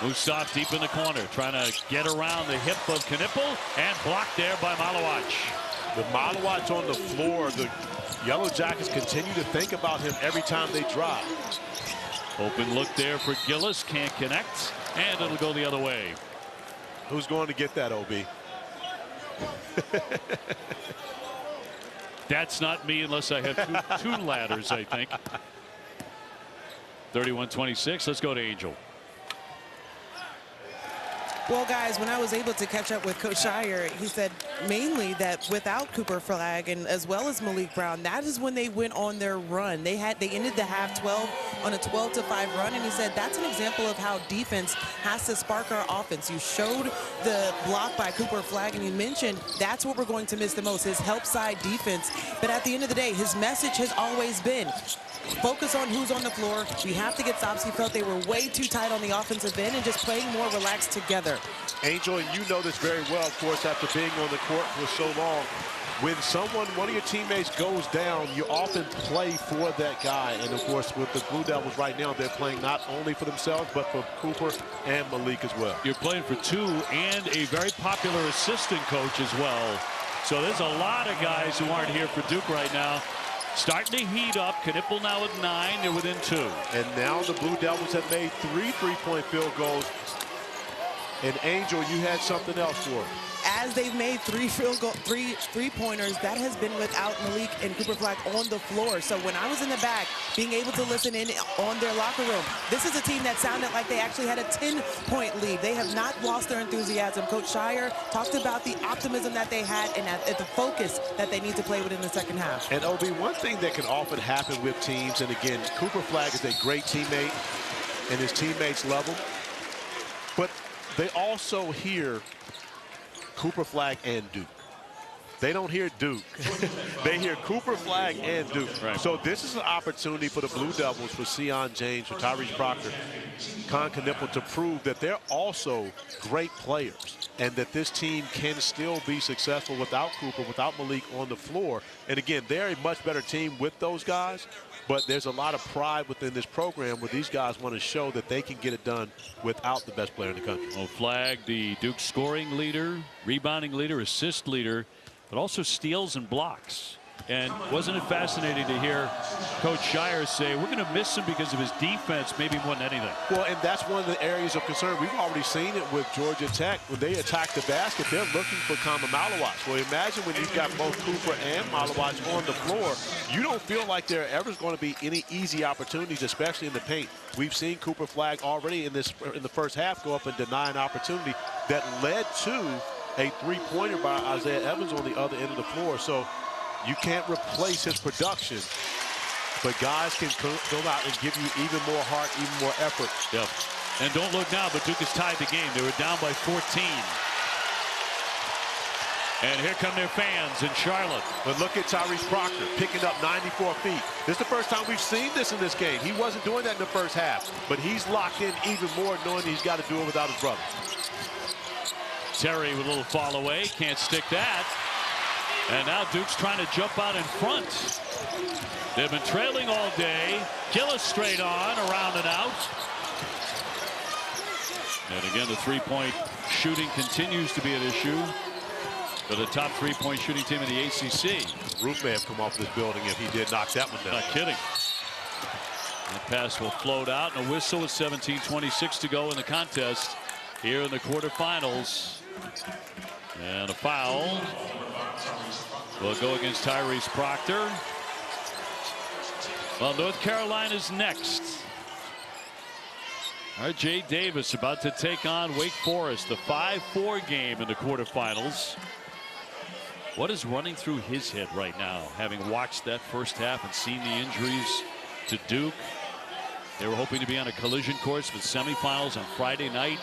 Musaf deep in the corner, trying to get around the hip of Knipple, and blocked there by Malawach.
With Malawach on the floor, the Yellow Jackets continue to think about him every time they drive.
Open look there for Gillis, can't connect, and it'll go the other way.
Who's going to get that, OB?
That's not me unless I have two ladders, I think. 31-26. Let's go to Angel.
Well, guys, when I was able to catch up with Coach Scheyer, he said mainly that without Cooper Flagg and as well as Malik Brown, that is when they went on their run. They ended the half 12 on a 12-5 run, and he said that's an example of how defense has to spark our offense. You showed the block by Cooper Flagg, and you mentioned that's what we're going to miss the most, his help side defense. But at the end of the day, his message has always been focus on who's on the floor. We have to get stops. He felt they were way too tight on the offensive end and just playing more relaxed together.
Angel, and you know this very well, of course, after being on the court for so long. When one of your teammates goes down, you often play for that guy. And, of course, with the Blue Devils right now, they're playing not only for themselves, but for Cooper and Malik as well.
You're playing for 2 and a very popular assistant coach as well. So there's a lot of guys who aren't here for Duke right now. Starting to heat up. Knipple now at 9. They're within 2.
And now the Blue Devils have made 3 three-point field goals. And Angel, you had something else for him.
As they've made 3 three-pointers, that has been without Malik and Cooper Flagg on the floor. So when I was in the back, being able to listen in on their locker room, this is a team that sounded like they actually had a 10-point lead. They have not lost their enthusiasm. Coach Scheyer talked about the optimism that they had and at the focus that they need to play with in the second half.
And, OB, one thing that can often happen with teams, and again, Cooper Flagg is a great teammate, and his teammates love him, but they also hear Cooper Flagg and Duke. They don't hear Duke. They hear Cooper Flagg and Duke.
Right.
So this is an opportunity for the Blue Devils, for Sion James, for Tyrese Proctor, Con Knipple, to prove that they're also great players and that this team can still be successful without Cooper, without Malik on the floor. And again, they're a much better team with those guys, but there's a lot of pride within this program where these guys want to show that they can get it done without the best player in the country.
Well, Flagg, the Duke scoring leader, rebounding leader, assist leader, but also steals and blocks. And wasn't it fascinating to hear Coach Scheyer say, we're going to miss him because of his defense, maybe more than anything.
Well, and that's one of the areas of concern. We've already seen it with Georgia Tech. When they attack the basket, they're looking for Kama Malawach. Well, imagine when you've got both Cooper and Malawach on the floor, you don't feel like there ever is going to be any easy opportunities, especially in the paint. We've seen Cooper Flagg already in the first half go up and deny an opportunity that led to a three-pointer by Isaiah Evans on the other end of the floor. So you can't replace his production, but guys can come out and give you even more heart, even more effort.
Yep. And don't look now, but Duke has tied the game. They were down by 14. And here come their fans in Charlotte.
But look at Tyrese Proctor picking up 94 feet. This is the first time we've seen this in this game. He wasn't doing that in the first half, but he's locked in even more, knowing he's got to do it without his brother.
Terry with a little fall away, can't stick that. And now Duke's trying to jump out in front. They've been trailing all day. Gillis straight on, around and out. And again, the three-point shooting continues to be an issue for the top three-point shooting team in the ACC.
The roof may have come off this building if he did knock that one down.
Not kidding. The pass will float out, and a whistle with 17:26 to go in the contest here in the quarterfinals. And a foul will go against Tyrese Proctor. Well, North Carolina's next. R.J. Davis about to take on Wake Forest, the 5-4 game in the quarterfinals. What is running through his head right now, having watched that first half and seen the injuries to Duke? They were hoping to be on a collision course with semifinals on Friday night.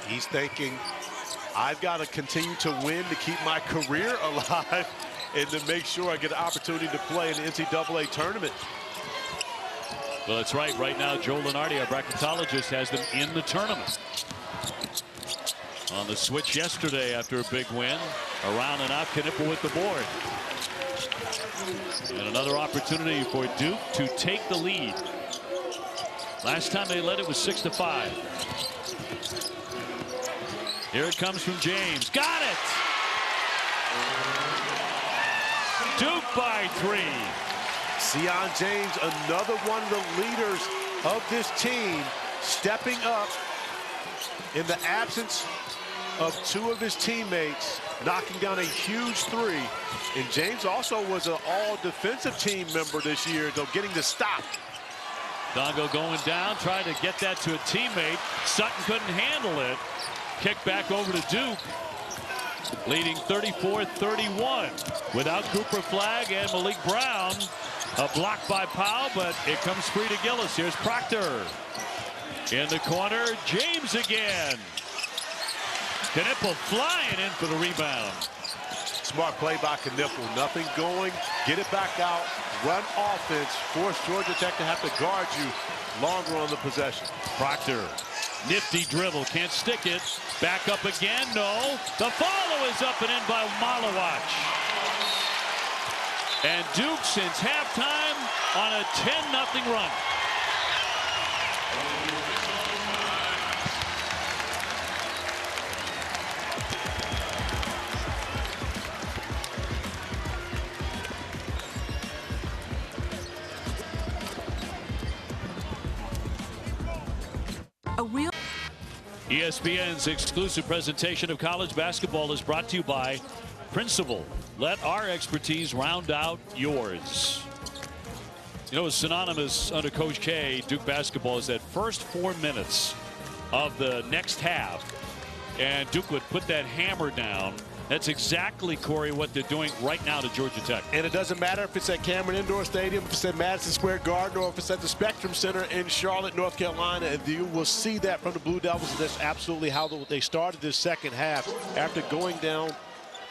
He's thinking, I've got to continue to win to keep my career alive and to make sure I get an opportunity to play in the NCAA tournament.
Well, that's right. Right now, Joe Lenardi, our bracketologist, has them in the tournament. On the switch yesterday after a big win. Around and out, Knipple with the board. And another opportunity for Duke to take the lead. Last time they led it was 6-5. Here it comes from James. Got it! Duke by 3.
Sion James, another one of the leaders of this team, stepping up in the absence of two of his teammates, knocking down a huge three. And James also was an all-defensive team member this year, though getting the stop.
Dongo going down, trying to get that to a teammate. Sutton couldn't handle it. Kick back over to Duke, leading 34-31. Without Cooper Flagg and Malik Brown. A block by Powell, but it comes free to Gillis. Here's Proctor. In the corner, James again. Knipple flying in for the rebound.
Smart play by Knipple. Nothing going. Get it back out. Run offense. Force Georgia Tech to have to guard you longer on the possession.
Proctor. Nifty dribble. Can't stick it. Back up again. No. The follow is up and in by Malawach. And Duke since halftime on a 10-0 run. ESPN's exclusive presentation of college basketball is brought to you by Principal. Let our expertise round out yours. You know, it's synonymous under Coach K, Duke basketball, is that first 4 minutes of the next half, and Duke would put that hammer down. That's exactly, Corey, what they're doing right now to Georgia Tech.
And it doesn't matter if it's at Cameron Indoor Stadium, if it's at Madison Square Garden, or if it's at the Spectrum Center in Charlotte, North Carolina. And you will see that from the Blue Devils. And that's absolutely how they started this second half. After going down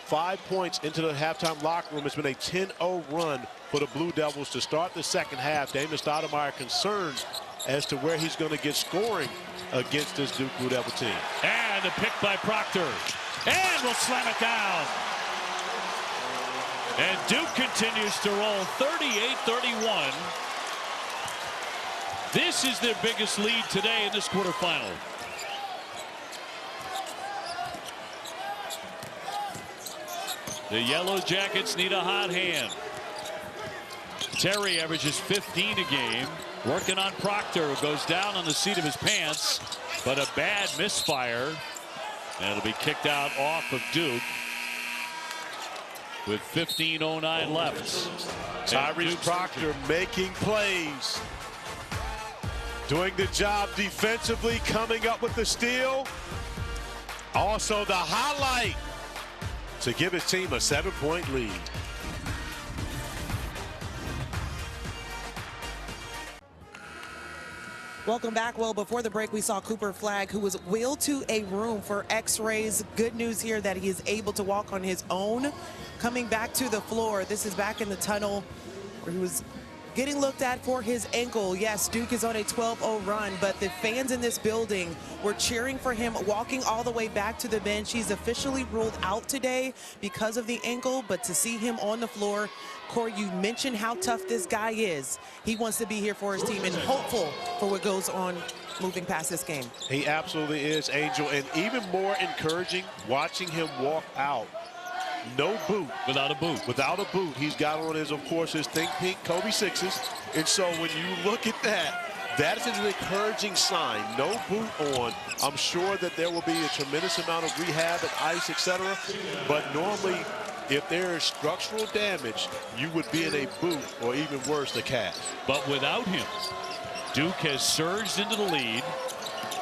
5 points into the halftime locker room, it's been a 10-0 run for the Blue Devils to start the second half. Damon Stoudemire concerned as to where he's going to get scoring against this Duke Blue Devil team.
And a pick by Proctor. And will slam it down. And Duke continues to roll 38-31. This is their biggest lead today in this quarterfinal. The Yellow Jackets need a hot hand. Terry averages 15 a game. Working on Proctor, who goes down on the seat of his pants, but a bad misfire. And it'll be kicked out off of Duke with 15:09 left.
Tyrese Proctor making plays. Doing the job defensively, coming up with the steal. Also the highlight to give his team a 7-point lead.
Welcome back. Well, before the break, we saw Cooper Flagg, who was wheeled to a room for x-rays. Good news here that he is able to walk on his own. Coming back to the floor, this is back in the tunnel where he was getting looked at for his ankle. Yes, Duke is on a 12-0 run, but the fans in this building were cheering for him, walking all the way back to the bench. He's officially ruled out today because of the ankle, but to see him on the floor, Corey, you mentioned how tough this guy is. He wants to be here for his team and hopeful for what goes on moving past this game.
He absolutely is, Angel, and even more encouraging watching him walk out. No boot.
Without a boot.
Without a boot. He's got on his, of course, his Think Pink Kobe 6s. And so when you look at that, that is an encouraging sign. No boot on. I'm sure that there will be a tremendous amount of rehab and ice, etc. But normally, if there is structural damage, you would be in a boot or even worse, a cast.
But without him, Duke has surged into the lead.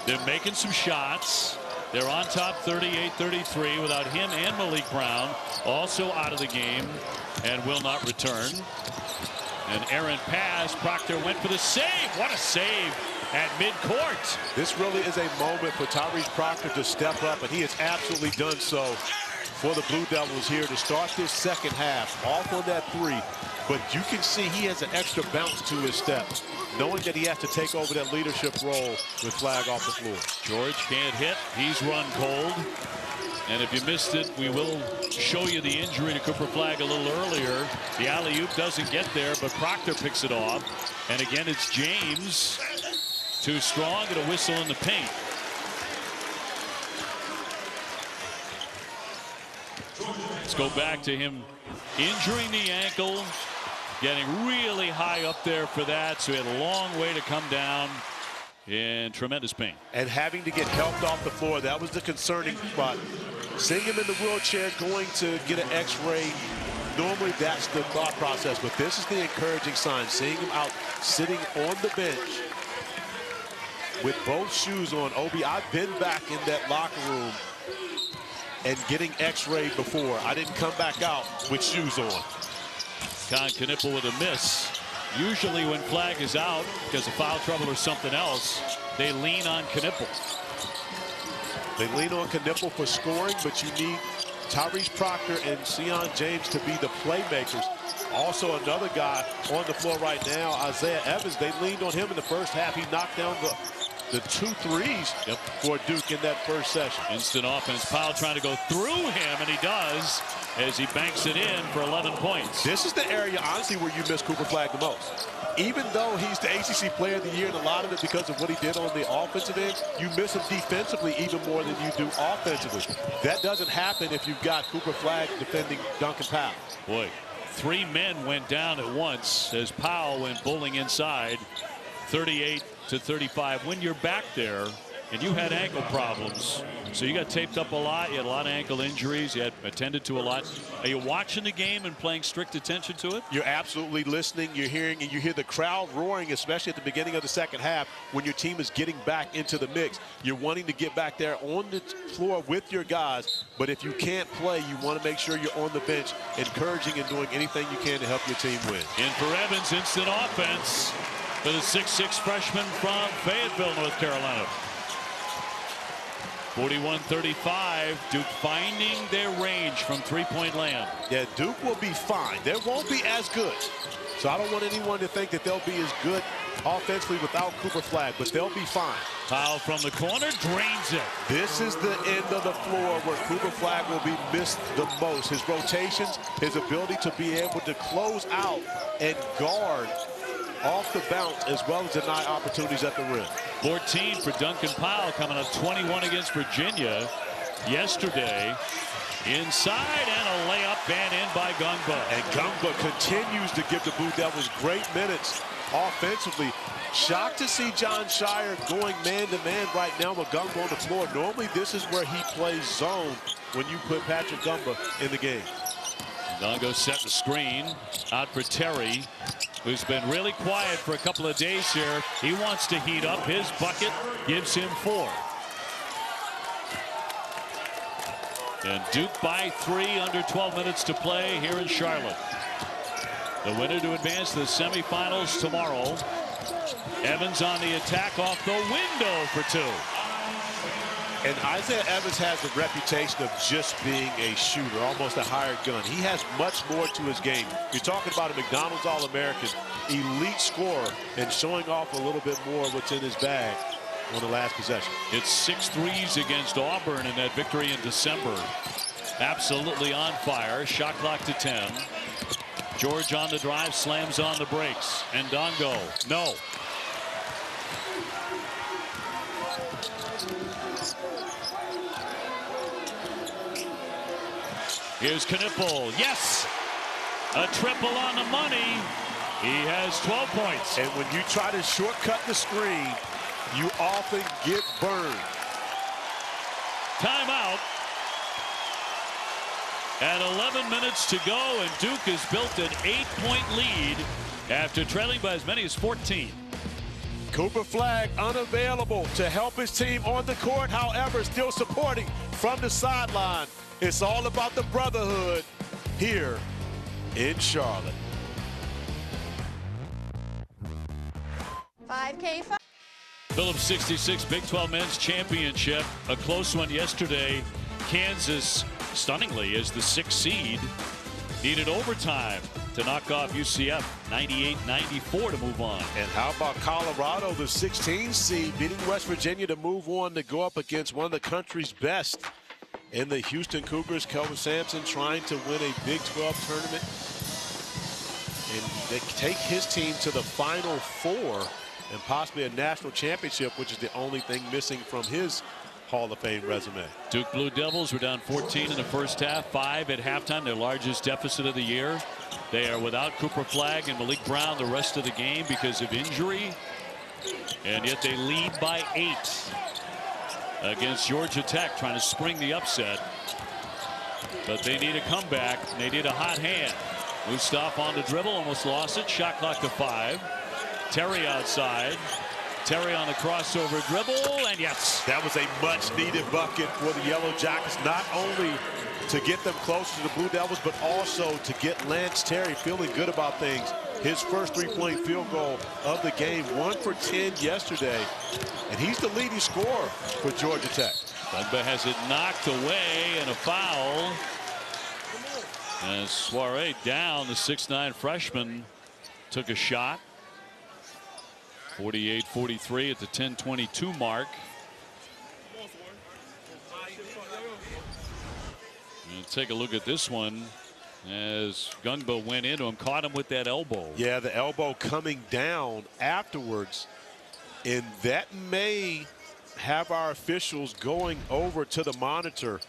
They're making some shots. They're on top 38-33 without him and Malik Brown also out of the game and will not return. An errant pass. Proctor went for the save. What a save at midcourt.
This really is a moment for Tyrese Proctor to step up, and he has absolutely done so for the Blue Devils here to start this second half off on that three. But you can see he has an extra bounce to his step, knowing that he has to take over that leadership role with Flagg off the floor.
George can't hit. He's run cold. And if you missed it, we will show you the injury to Cooper Flagg a little earlier. The alley-oop doesn't get there, but Proctor picks it off. And again, it's James. Too strong, and a whistle in the paint. Let's go back to him injuring the ankle, getting really high up there for that, so he had a long way to come down in tremendous pain.
And having to get helped off the floor, that was the concerning spot. Seeing him in the wheelchair going to get an x-ray, normally that's the thought process, but this is the encouraging sign. Seeing him out sitting on the bench with both shoes on. Obi, I've been back in that locker room and getting x-rayed before. I didn't come back out with shoes on.
Con Knipple with a miss. Usually when Flagg is out because of foul trouble or something else, they lean on Knipple.
They lean on Knipple for scoring, but you need Tyrese Proctor and Sion James to be the playmakers. Also another guy on the floor right now, Isaiah Evans. They leaned on him in the first half. He knocked down the 2 threes for Duke in that first session.
Instant offense. Powell trying to go through him, and he does as he banks it in for 11 points.
This is the area, honestly, where you miss Cooper Flagg the most. Even though he's the ACC Player of the Year, and a lot of it because of what he did on the offensive end, you miss him defensively even more than you do offensively. That doesn't happen if you've got Cooper Flagg defending Duncan Powell.
Boy, 3 men went down at once as Powell went bowling inside. 38-35. When you're back there and you had ankle problems, so you got taped up a lot, you had a lot of ankle injuries, you had attended to a lot. Are you watching the game and paying strict attention to it?
You're absolutely listening, you're hearing, and you hear the crowd roaring, especially at the beginning of the second half when your team is getting back into the mix. You're wanting to get back there on the floor with your guys, but if you can't play, you want to make sure you're on the bench, encouraging and doing anything you can to help your team win.
In for Evans, instant offense for the 6'6" freshman from Fayetteville, North Carolina. 41-35, Duke finding their range from three-point land.
Yeah, Duke will be fine. They won't be as good. So I don't want anyone to think that they'll be as good offensively without Cooper Flagg, but they'll be fine.
Powell from the corner, drains it.
This is the end of the floor where Cooper Flagg will be missed the most. His rotations, his ability to be able to close out and guard off the bounce as well as deny opportunities at the rim.
14 for Duncan Powell, coming up 21 against Virginia yesterday. Inside, and a layup and in by Gungba.
And Gungba continues to give the Blue Devils great minutes offensively. Shocked to see John Shire going man-to-man right now with Gungba on the floor. Normally this is where he plays zone when you put Patrick Gungba in the game.
Longo set the screen out for Terry, who's been really quiet for a couple of days here. He wants to heat up. His bucket gives him 4. And Duke by 3, under 12 minutes to play here in Charlotte. The winner to advance to the semifinals tomorrow. Evans on the attack off the window for 2.
And Isaiah Evans has the reputation of just being a shooter, almost a hired gun. He has much more to his game. You're talking about a McDonald's All-American, elite scorer, and showing off a little bit more what's in his bag on the last possession.
It's 6 threes against Auburn in that victory in December. Absolutely on fire. Shot clock to 10. George on the drive, slams on the brakes. And Ndongo, no. Here's Knipple. Yes! A triple on the money. He has 12 points.
And when you try to shortcut the screen, you often get burned.
Timeout. At 11 minutes to go, and Duke has built an 8-point lead after trailing by as many as 14.
Cooper Flagg unavailable to help his team on the court, however, still supporting from the sideline. It's all about the brotherhood here in Charlotte.
5K.
Phillips 66 Big 12 Men's Championship. A close one yesterday. Kansas, stunningly, as the 6th seed, needed overtime to knock off UCF 98-94 to move on.
And how about Colorado, the 16th seed, beating West Virginia to move on to go up against one of the country's best in the Houston Cougars. Kelvin Sampson trying to win a Big 12 tournament. And they take his team to the Final Four and possibly a national championship, which is the only thing missing from his Hall of Fame resume.
Duke Blue Devils were down 14 in the first half, 5 at halftime, their largest deficit of the year. They are without Cooper Flagg and Malik Brown the rest of the game because of injury. And yet they lead by 8 against Georgia Tech, trying to spring the upset. But they need a comeback. They need a hot hand. Mustaf on the dribble, almost lost it. Shot clock to 5. Terry outside. Terry on the crossover dribble, and yes.
That was a much-needed bucket for the Yellow Jackets, not only to get them close to the Blue Devils, but also to get Lance Terry feeling good about things. His first 3-point field goal of the game, 1 for 10 yesterday, and he's the leading scorer for Georgia Tech.
Dunba has it knocked away, and a foul. And Soiree down, the 6'9" freshman took a shot. 48-43 at the 10:22 mark. And take a look at this one as Gungba went into him, caught him with that elbow.
Yeah, the elbow coming down afterwards, and that may have our officials going over to the monitor.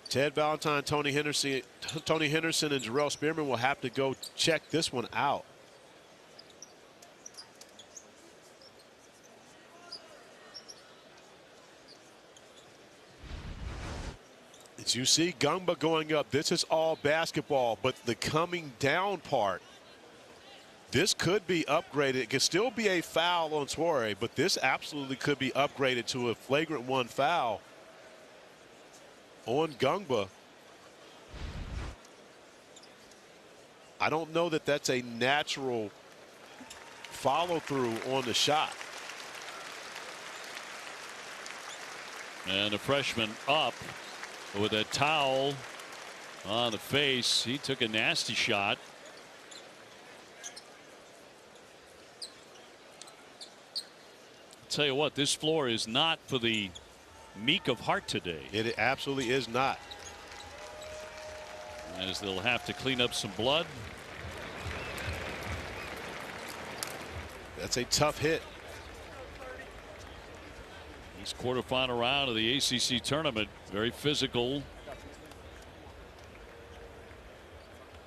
Ted Valentine, Tony Henderson, and Jarrell Spearman will have to go check this one out. As you see Gungba going up, this is all basketball, but the coming down part, this could be upgraded. It could still be a foul on Soiree, but this absolutely could be upgraded to a flagrant 1 foul on Gungba. I don't know that that's a natural follow through on the shot.
And the freshman up with a towel on the face. He took a nasty shot. I'll tell you what, this floor is not for the meek of heart today.
It absolutely is not.
As they'll have to clean up some blood.
That's a tough hit.
This quarterfinal round of the ACC tournament, very physical.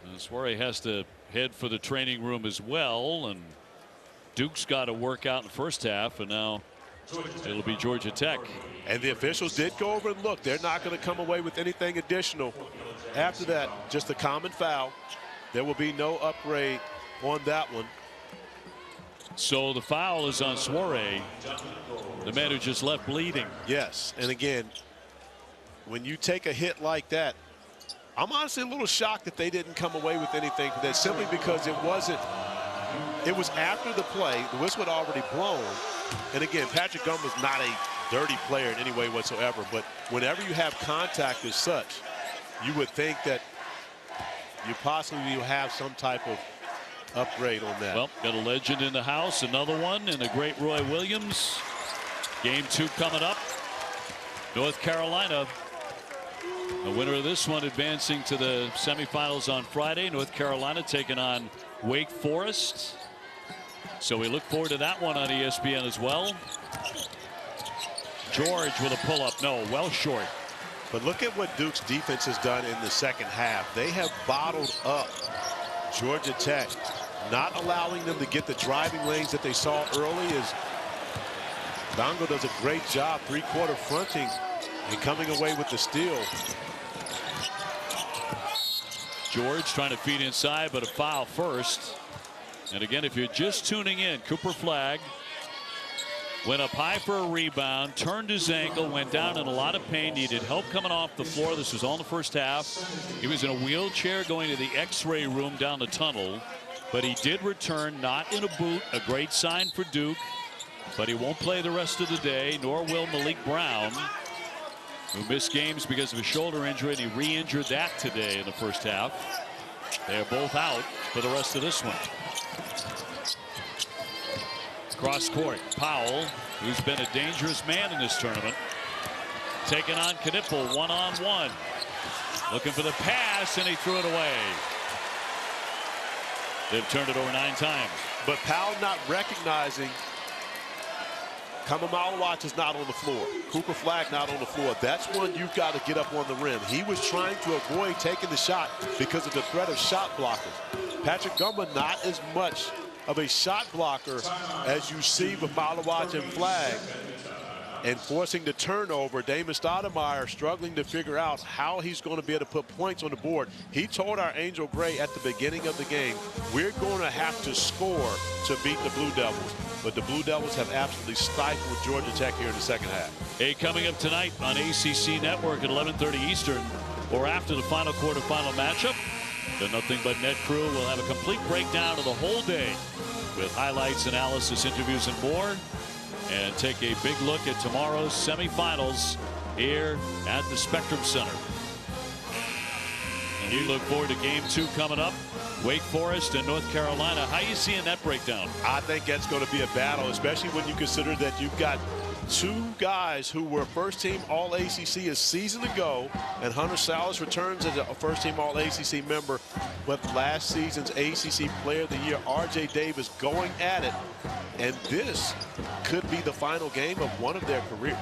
And Soiree has to head for the training room as well, and Duke's got to work out in the first half, and now it'll be Georgia Tech.
And the officials did go over and look. They're not going to come away with anything additional. After that, just a common foul. There will be no upgrade on that one.
So the foul is on Soiree, the man who just left bleeding.
Yes, and again, when you take a hit like that, I'm honestly a little shocked that they didn't come away with anything for that, simply because it was after the play. The whistle had already blown. And again, Patrick Gumba's not a dirty player in any way whatsoever, but whenever you have contact as such, you would think that you possibly will have some type of upgrade on that.
Well, got a legend in the house, another one, and the great Roy Williams. Game 2 coming up. North Carolina, the winner of this one, advancing to the semifinals on Friday. North Carolina taking on Wake Forest. So we look forward to that one on ESPN as well. George with a pull-up. No, well short.
But look at what Duke's defense has done in the second half. They have bottled up Georgia Tech, not allowing them to get the driving lanes that they saw early. As Dongo does a great job three-quarter fronting and coming away with the steal.
George trying to feed inside, but a foul first. And again, if you're just tuning in, Cooper Flagg went up high for a rebound, turned his ankle, went down in a lot of pain, needed help coming off the floor. This was all in the first half. He was in a wheelchair going to the x-ray room down the tunnel, but he did return, not in a boot. A great sign for Duke, but he won't play the rest of the day, nor will Malik Brown, who missed games because of a shoulder injury, and he re-injured that today in the first half. They're both out for the rest of this one. Cross court, Powell, who's been a dangerous man in this tournament, taking on Knipple one-on-one. Looking for the pass, and he threw it away. They've turned it over 9 times.
But Powell not recognizing Kamamalawatch is not on the floor. Cooper Flagg not on the floor. That's when you've got to get up on the rim. He was trying to avoid taking the shot because of the threat of shot blockers. Patrick Gumba not as much of a shot blocker as you see with Malawatch and Flagg, and forcing the turnover. Damon Stoudemire struggling to figure out how he's going to be able to put points on the board. He told our Angel Gray at the beginning of the game, we're going to have to score to beat the Blue Devils. But the Blue Devils have absolutely stifled Georgia Tech here in the second half.
Hey, coming up tonight on ACC Network at 11:30 Eastern, or after the final quarterfinal matchup, the Nothing But Net crew will have a complete breakdown of the whole day with highlights, analysis, interviews, and more, and take a big look at tomorrow's semifinals here at the Spectrum Center. And we look forward to game 2 coming up. Wake Forest and North Carolina. How are you seeing that breakdown?
I think that's going to be a battle, especially when you consider that you've got 2 guys who were first-team All-ACC a season ago, and Hunter Salas returns as a first-team All-ACC member with last season's ACC Player of the Year, R.J. Davis, going at it. And this could be the final game of one of their careers.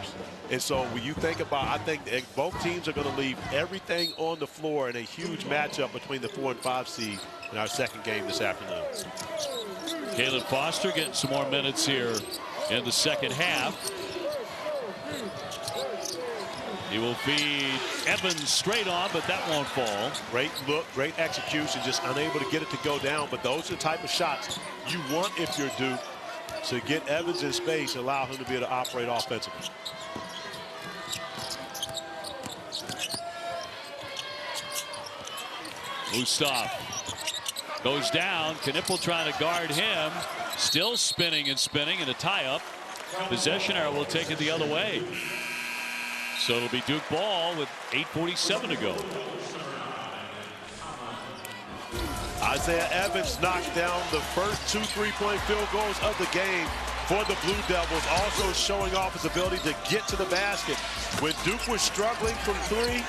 And so when you think about, I think both teams are going to leave everything on the floor in a huge matchup between the 4 and 5 seed in our second game this afternoon.
Caleb Foster getting some more minutes here in the second half. He will feed Evans straight on, but that won't fall.
Great look, great execution, just unable to get it to go down. But those are the type of shots you want if you're Duke, to get Evans in space and allow him to be able to operate offensively.
Ustav goes down. Knipple trying to guard him. Still spinning and spinning, and a tie-up. Possession error will take it the other way. So it'll be Duke ball with 8:47 to go.
Isaiah Evans knocked down the first 2 3-point field goals of the game for the Blue Devils, also showing off his ability to get to the basket. When Duke was struggling from 3,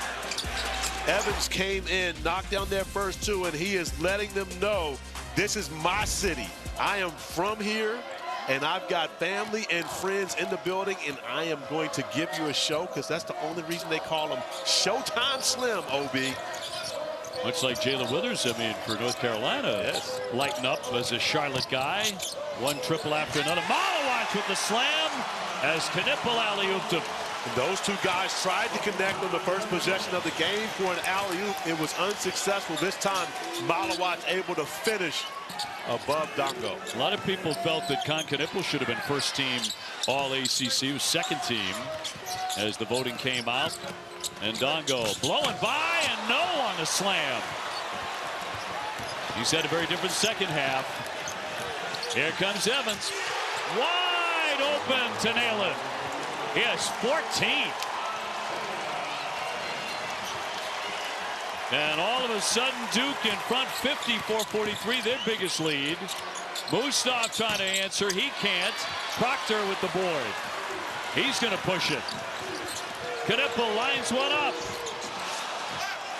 Evans came in, knocked down their first 2, and he is letting them know, this is my city. I am from here, and I've got family and friends in the building, and I am going to give you a show, because that's the only reason they call him Showtime Slim, OB.
Much like Jalen Withers, I mean, for North Carolina.
Yes.
Lighten up as a Charlotte guy. One triple after another. Malawatch with the slam as Knipple alley-ooped him.
And those 2 guys tried to connect on the first possession of the game for an alley-oop. It was unsuccessful. This time, Malawatch able to finish above Dongo.
A lot of people felt that Con Knipple should have been first team All-ACC. He was second team as the voting came out. And Ndongo blowing by and no on the slam. He's had a very different second half. Here comes Evans. Wide open to nail it. He has 14. And all of a sudden, Duke in front, 54-43, their biggest lead. Mustaf trying to answer. He can't. Proctor with the board. He's going to push it. Knipple lines one up.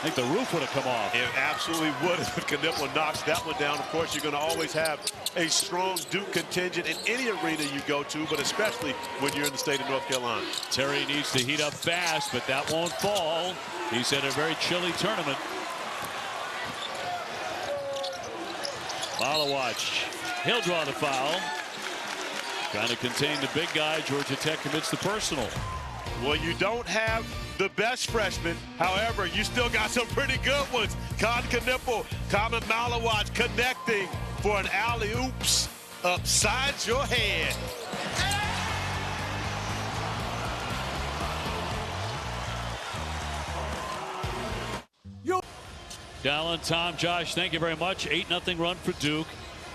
I think the roof would have come off.
It absolutely would if Knipple knocks that one down. Of course, you're going to always have a strong Duke contingent in any arena you go to, but especially when you're in the state of North Carolina.
Terry needs to heat up fast, but that won't fall. He's in a very chilly tournament. Malawach, he'll draw the foul. Trying to contain the big guy. Georgia Tech commits the personal.
Well, you don't have the best freshman. However, you still got some pretty good ones. Con Knipple, Common Malawach connecting for an alley-oops upside your head.
Dallin, Tom, Josh, thank you very much. 8-0 run for Duke.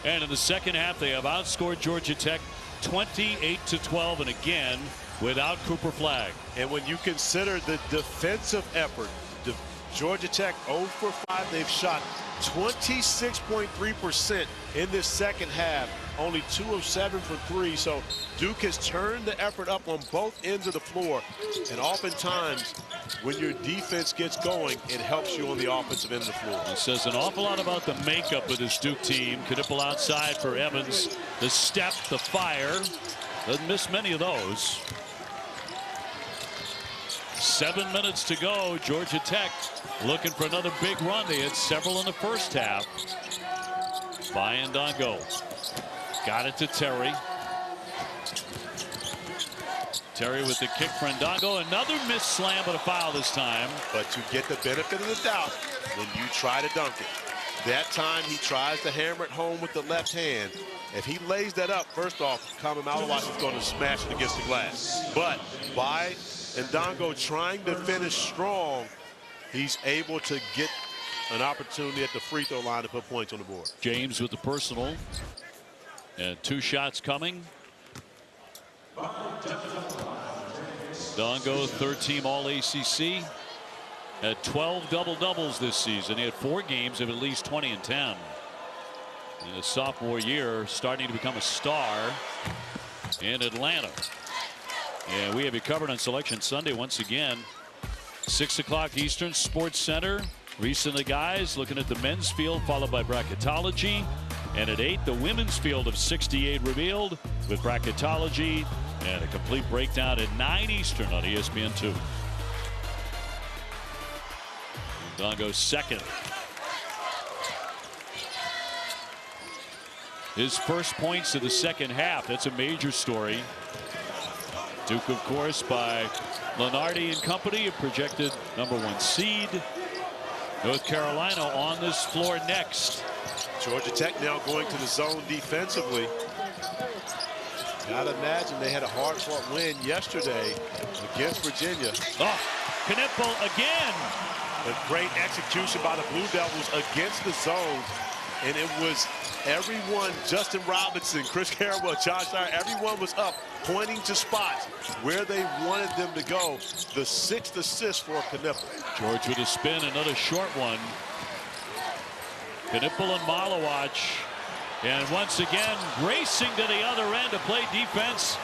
And in the second half, they have outscored Georgia Tech 28-12, and again, without Cooper Flagg.
And when you consider the defensive effort, Georgia Tech 0 for 5. They've shot 26.3% in this second half. Only 2 of 7 for 3. So Duke has turned the effort up on both ends of the floor. And oftentimes, when your defense gets going, it helps you on the offensive end of the floor.
It says an awful lot about the makeup of this Duke team. Knipple outside for Evans. The step, the fire. Doesn't miss many of those. 7 minutes to go. Georgia Tech looking for another big run. They had several in the first half. By Ndongo. Got it to Terry. Terry with the kick for Ndongo. Another missed slam, but a foul this time.
But you get the benefit of the doubt when you try to dunk it. That time he tries to hammer it home with the left hand. If he lays that up, first off, Common Malawach is going to smash it against the glass. But by Ndongo trying to finish strong, he's able to get an opportunity at the free throw line to put points on the board.
James with the personal. And 2 shots coming. Ndongo, third-team All-ACC. Had 12 double-doubles this season. He had 4 games of at least 20 and 10. In his sophomore year, starting to become a star in Atlanta. And we have you covered on Selection Sunday once again. 6 o'clock Eastern, Sports Center. Recently, guys, looking at the men's field, followed by bracketology. And at 8, the women's field of 68 revealed with bracketology and a complete breakdown at 9 Eastern on ESPN2. Ndongo second. His first points of the second half. That's a major story. Duke, of course, by Lenardi and company, a projected #1 seed. North Carolina on this floor next.
Georgia Tech now going to the zone defensively. Gotta imagine they had a hard-fought win yesterday against Virginia.
Oh, Knipple again.
A great execution by the Blue Devils against the zone. And it was everyone, Justin Robinson, Chris Carroll, Josh Dyer, everyone was up, pointing to spots where they wanted them to go. The 6th assist for Knipple.
George with a spin, another short one. Knipple and Malawach. And once again, racing to the other end to play defense.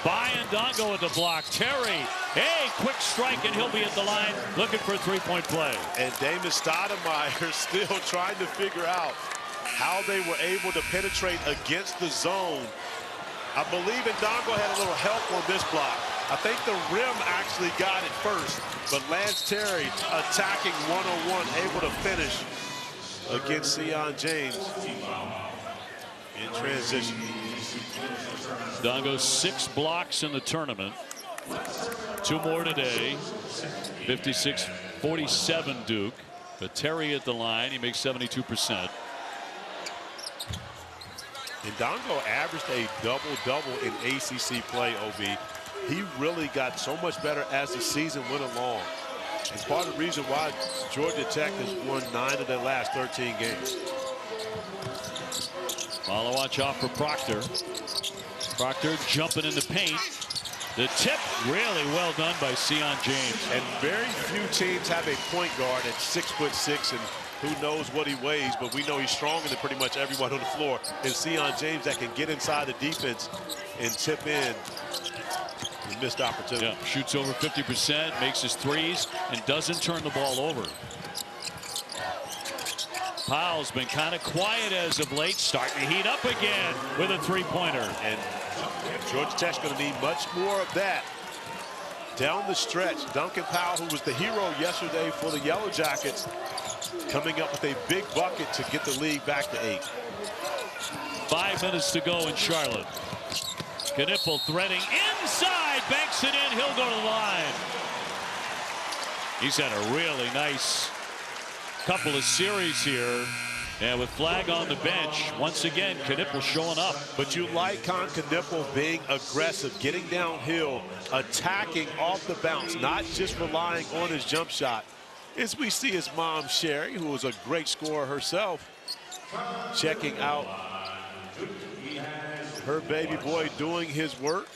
By Ndongo at the block. Terry, hey, quick strike, and he'll be at the line looking for a 3-point play.
And Damon Stoudemire still trying to figure out how they were able to penetrate against the zone. I believe Ndongo had a little help on this block. I think the rim actually got it first, but Lance Terry attacking one-on-one, able to finish against Sion James in transition.
Ndongo 6 blocks in the tournament. 2 more today. 56-47 Duke. But Terry at the line, he makes 72%.
Ndongo averaged a double-double in ACC play, OB. He really got so much better as the season went along. It's part of the reason why Georgia Tech has won 9 of their last 13 games.
Malawacz off for Proctor. Proctor jumping in the paint. The tip really well done by Sion James.
And very few teams have a point guard at 6'6", and who knows what he weighs, but we know he's stronger than pretty much everyone on the floor. And Sion James that can get inside the defense and tip in. Missed opportunity.
Yeah, shoots over 50%, makes his threes, and doesn't turn the ball over. Powell's been kind of quiet as of late, starting to heat up again with a three-pointer.
And Georgia Tech's going to need much more of that down the stretch. Duncan Powell, who was the hero yesterday for the Yellow Jackets, coming up with a big bucket to get the lead back to 8.
5 minutes to go in Charlotte. Knippel threading inside, banks it in, he'll go to the line. He's had a really nice couple of series here. And with Flagg on the bench, once again, Knippel showing up.
But you like Knippel being aggressive, getting downhill, attacking off the bounce, not just relying on his jump shot. As we see his mom, Sherry, who was a great scorer herself, checking out her baby boy doing his work.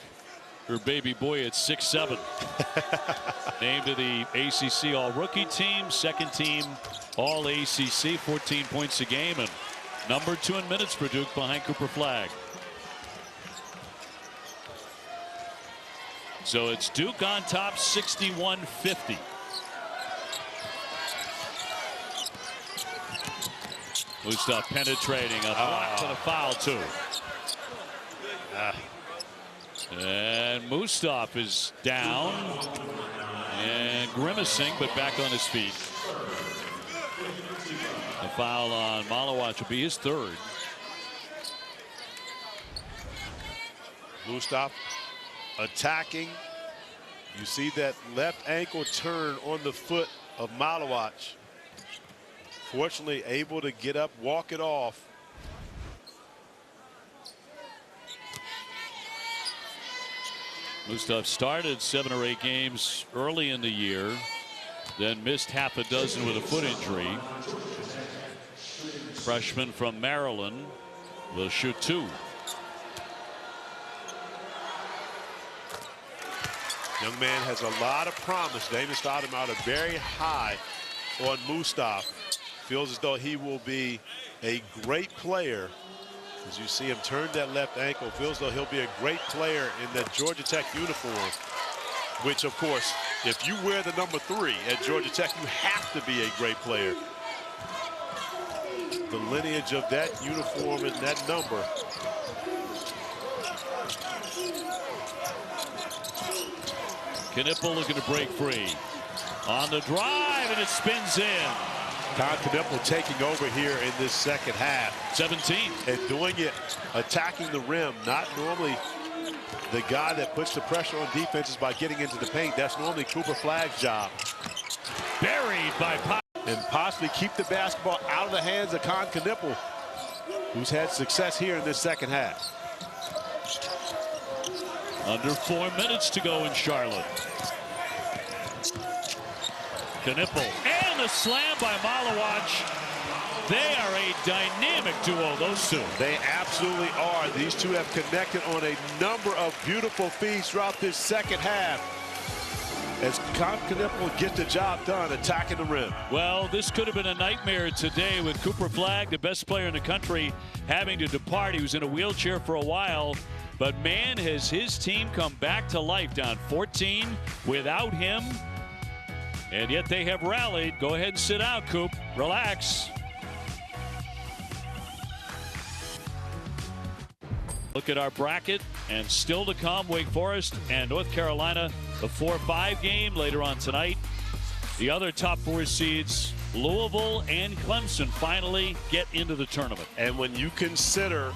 Her baby boy at 6'7". Named to the ACC All-Rookie team, second team All-ACC, 14 points a game, and number 2 in minutes for Duke behind Cooper Flagg. So it's Duke on top, 61-50. Mustaf penetrating, a block and a foul too. And Mustaf is down and grimacing, but back on his feet. The foul on Malawacz will be his 3rd.
Mustaf attacking. You see that left ankle turn on the foot of Malawacz. Fortunately, able to get up, walk it off.
Mustaf started 7 or 8 games early in the year, then missed half a dozen with a foot injury. Freshman from Maryland will shoot 2.
Young man has a lot of promise. David Stoudemire very high on Mustaf. Feels as though he will be a great player. As you see him turn that left ankle, feels though he'll be a great player in that Georgia Tech uniform, which of course, if you wear the number 3 at Georgia Tech, you have to be a great player. The lineage of that uniform and that number.
Knippel looking to break free. On the drive, and it spins in.
Knippel taking over here in this second half.
17.
And doing it, attacking the rim. Not normally the guy that puts the pressure on defenses by getting into the paint. That's normally Cooper Flagg's job.
Buried by Powell.
And possibly keep the basketball out of the hands of Knippel, who's had success here in this second half.
Under 4 minutes to go in Charlotte. Knippel and the slam by Malawacz. They are a dynamic duo, those two.
They absolutely are. These two have connected on a number of beautiful feeds throughout this second half. As Knippel gets the job done, attacking the rim.
Well, this could have been a nightmare today with Cooper Flagg, the best player in the country, having to depart. He was in a wheelchair for a while. But man, has his team come back to life, down 14 without him. And yet they have rallied. Go ahead and sit out, Coop. Relax. Look at our bracket, and still to come, Wake Forest and North Carolina, the 4-5 game later on tonight. The other top 4 seeds, Louisville and Clemson, finally get into the tournament.
And when you consider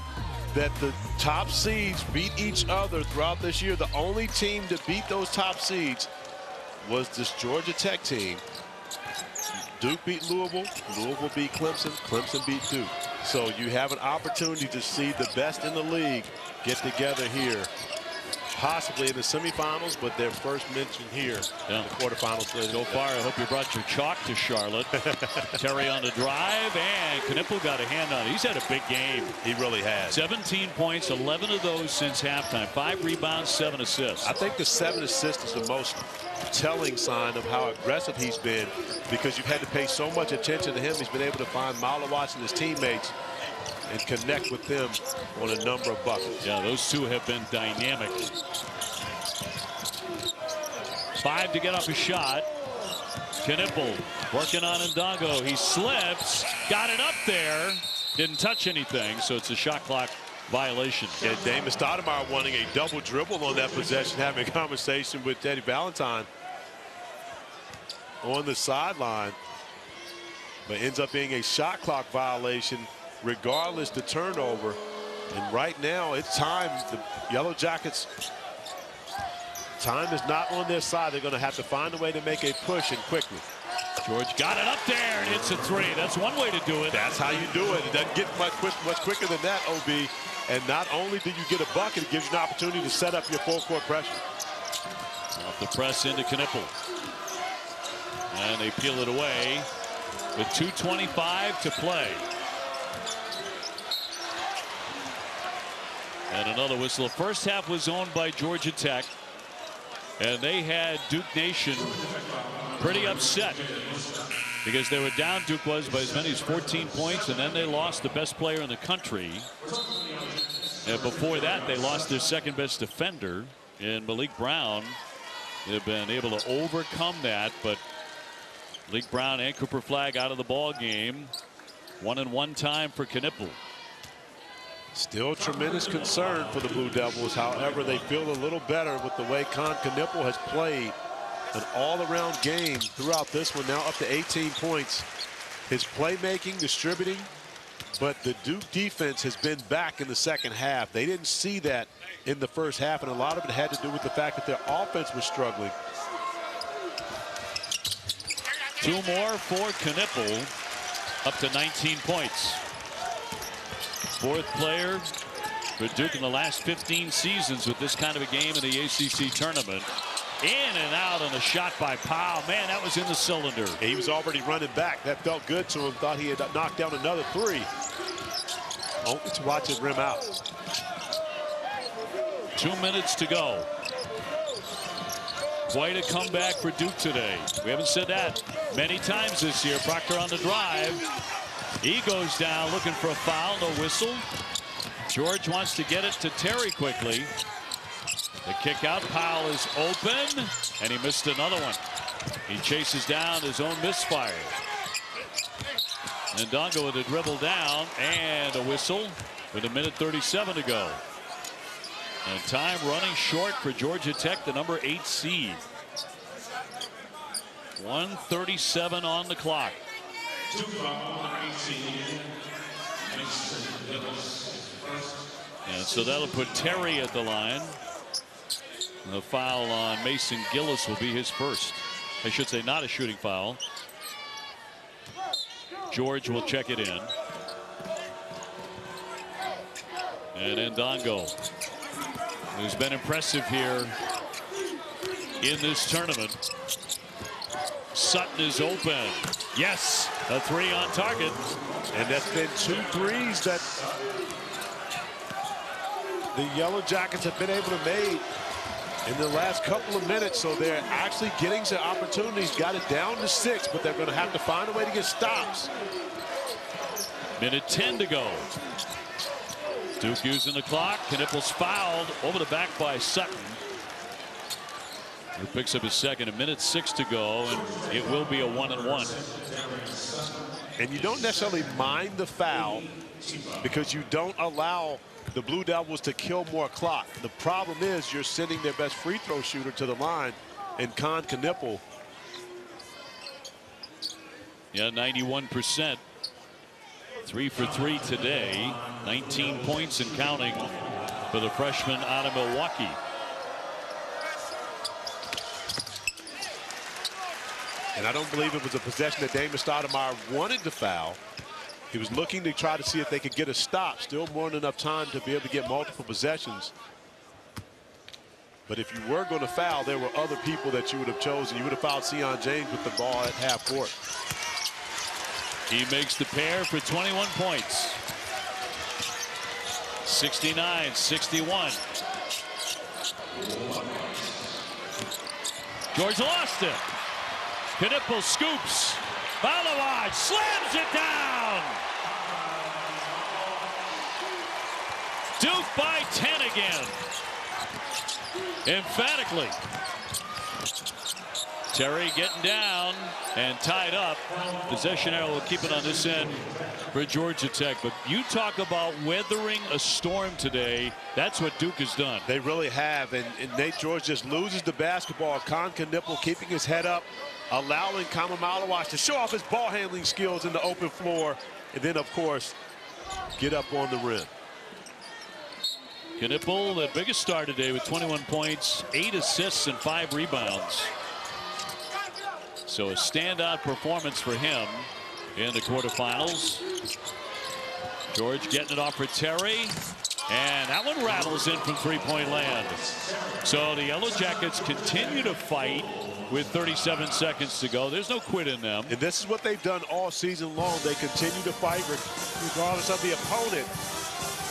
that the top seeds beat each other throughout this year, the only team to beat those top seeds was this Georgia Tech team. Duke beat Louisville, Louisville beat Clemson, Clemson beat Duke. So you have an opportunity to see the best in the league get together here possibly in the semifinals, but their first mention here in the quarterfinals.
So far, I hope you brought your chalk to Charlotte. Terry on the drive, and Knippel got a hand on it. He's had a big game.
He really has.
17 points, 11 of those since halftime. 5 rebounds, 7 assists.
I think the 7 assists is the most telling sign of how aggressive he's been, because you've had to pay so much attention to him. He's been able to find Malawatz and his teammates and connect with them on a number of buckets.
Yeah, those two have been dynamic. 5 to get off a shot. Knippel working on Ndongo. He slips, got it up there, didn't touch anything, so it's a shot clock violation.
And Damon Stoudemire wanting a double dribble on that possession, having a conversation with Teddy Valentine on the sideline, but ends up being a shot clock violation regardless the turnover. And right now it's time. The Yellow Jackets, time is not on their side. They're going to have to find a way to make a push, and quickly.
George got it up there, and it's a 3. That's one way to do it.
That's how you do it. It doesn't get much quicker than that, OB. And not only do you get a bucket, it gives you an opportunity to set up your full court pressure.
Off the press into Knippel. And they peel it away with 2:25 to play. And another whistle. The first half was owned by Georgia Tech, and they had Duke Nation pretty upset because they were down, Duke was, by as many as 14 points, and then they lost the best player in the country. And before that, they lost their second best defender in Malik Brown. They've been able to overcome that, but Malik Brown and Cooper Flagg out of the ball game. 1-and-1 time for Knippel.
Still tremendous concern for the Blue Devils. However, they feel a little better with the way Knippel has played an all-around game throughout this one, now up to 18 points. His playmaking, distributing, but the Duke defense has been back in the second half. They didn't see that in the first half, and a lot of it had to do with the fact that their offense was struggling.
2 more for Knippel, up to 19 points. 4th player for Duke in the last 15 seasons with this kind of a game in the ACC tournament. In and out on a shot by Powell. Man, that was in the cylinder.
He was already running back. That felt good to him. Thought he had knocked down another 3. Only to watch it rim out.
2 minutes to go. Quite a comeback for Duke today. We haven't said that many times this year. Proctor on the drive. He goes down looking for a foul. No whistle. George wants to get it to Terry quickly. The kick out. Powell is open, and he missed another one. He chases down his own misfire. And Ndongo with a dribble down, and a whistle with 1:37 to go. And time running short for Georgia Tech, the number 8 seed. 1:37 on the clock. And so that'll put Terry at the line. The foul on Mason Gillis will be his first. I should say not a shooting foul. George will check it in. And Ndongo, who's been impressive here in this tournament. Sutton is open. Yes, a 3 on target.
And that's been 2 threes that the Yellow Jackets have been able to make in the last couple of minutes. So they're actually getting some opportunities. Got it down to 6, but they're going to have to find a way to get stops.
1:10 to go. Duke using the clock. Knippel's fouled over the back by Sutton, who picks up his second. 1:06 to go, and it will be a 1-and-1.
And you don't necessarily mind the foul because you don't allow the Blue Devils to kill more clock. The problem is you're sending their best free throw shooter to the line, and Knippel.
Yeah, 91%. 3 for 3 today. 19 points and counting for the freshman out of Milwaukee.
And I don't believe it was a possession that Damon Stoudemire wanted to foul. He was looking to try to see if they could get a stop. Still more than enough time to be able to get multiple possessions. But if you were going to foul, there were other people that you would have chosen. You would have fouled Sion James with the ball at half court.
He makes the pair for 21 points. 69-61. George lost it. Knipple scoops. Malawaj slams it down. Duke by 10 again. Emphatically. Terry getting down and tied up. Possession arrow will keep it on this end for Georgia Tech. But you talk about weathering a storm today. That's what Duke has done.
They really have. And Nate George just loses the basketball. Con Knipple keeping his head up, allowing Kama Malawaj to show off his ball handling skills in the open floor. And then, of course, get up on the rim.
Knipple, the biggest star today with 21 points, 8 assists, and 5 rebounds. So a standout performance for him in the quarterfinals. George getting it off for Terry. And that one rattles in from three-point land. So the Yellow Jackets continue to fight with 37 seconds to go. There's no quit in them.
And this is what they've done all season long. They continue to fight regardless of the opponent.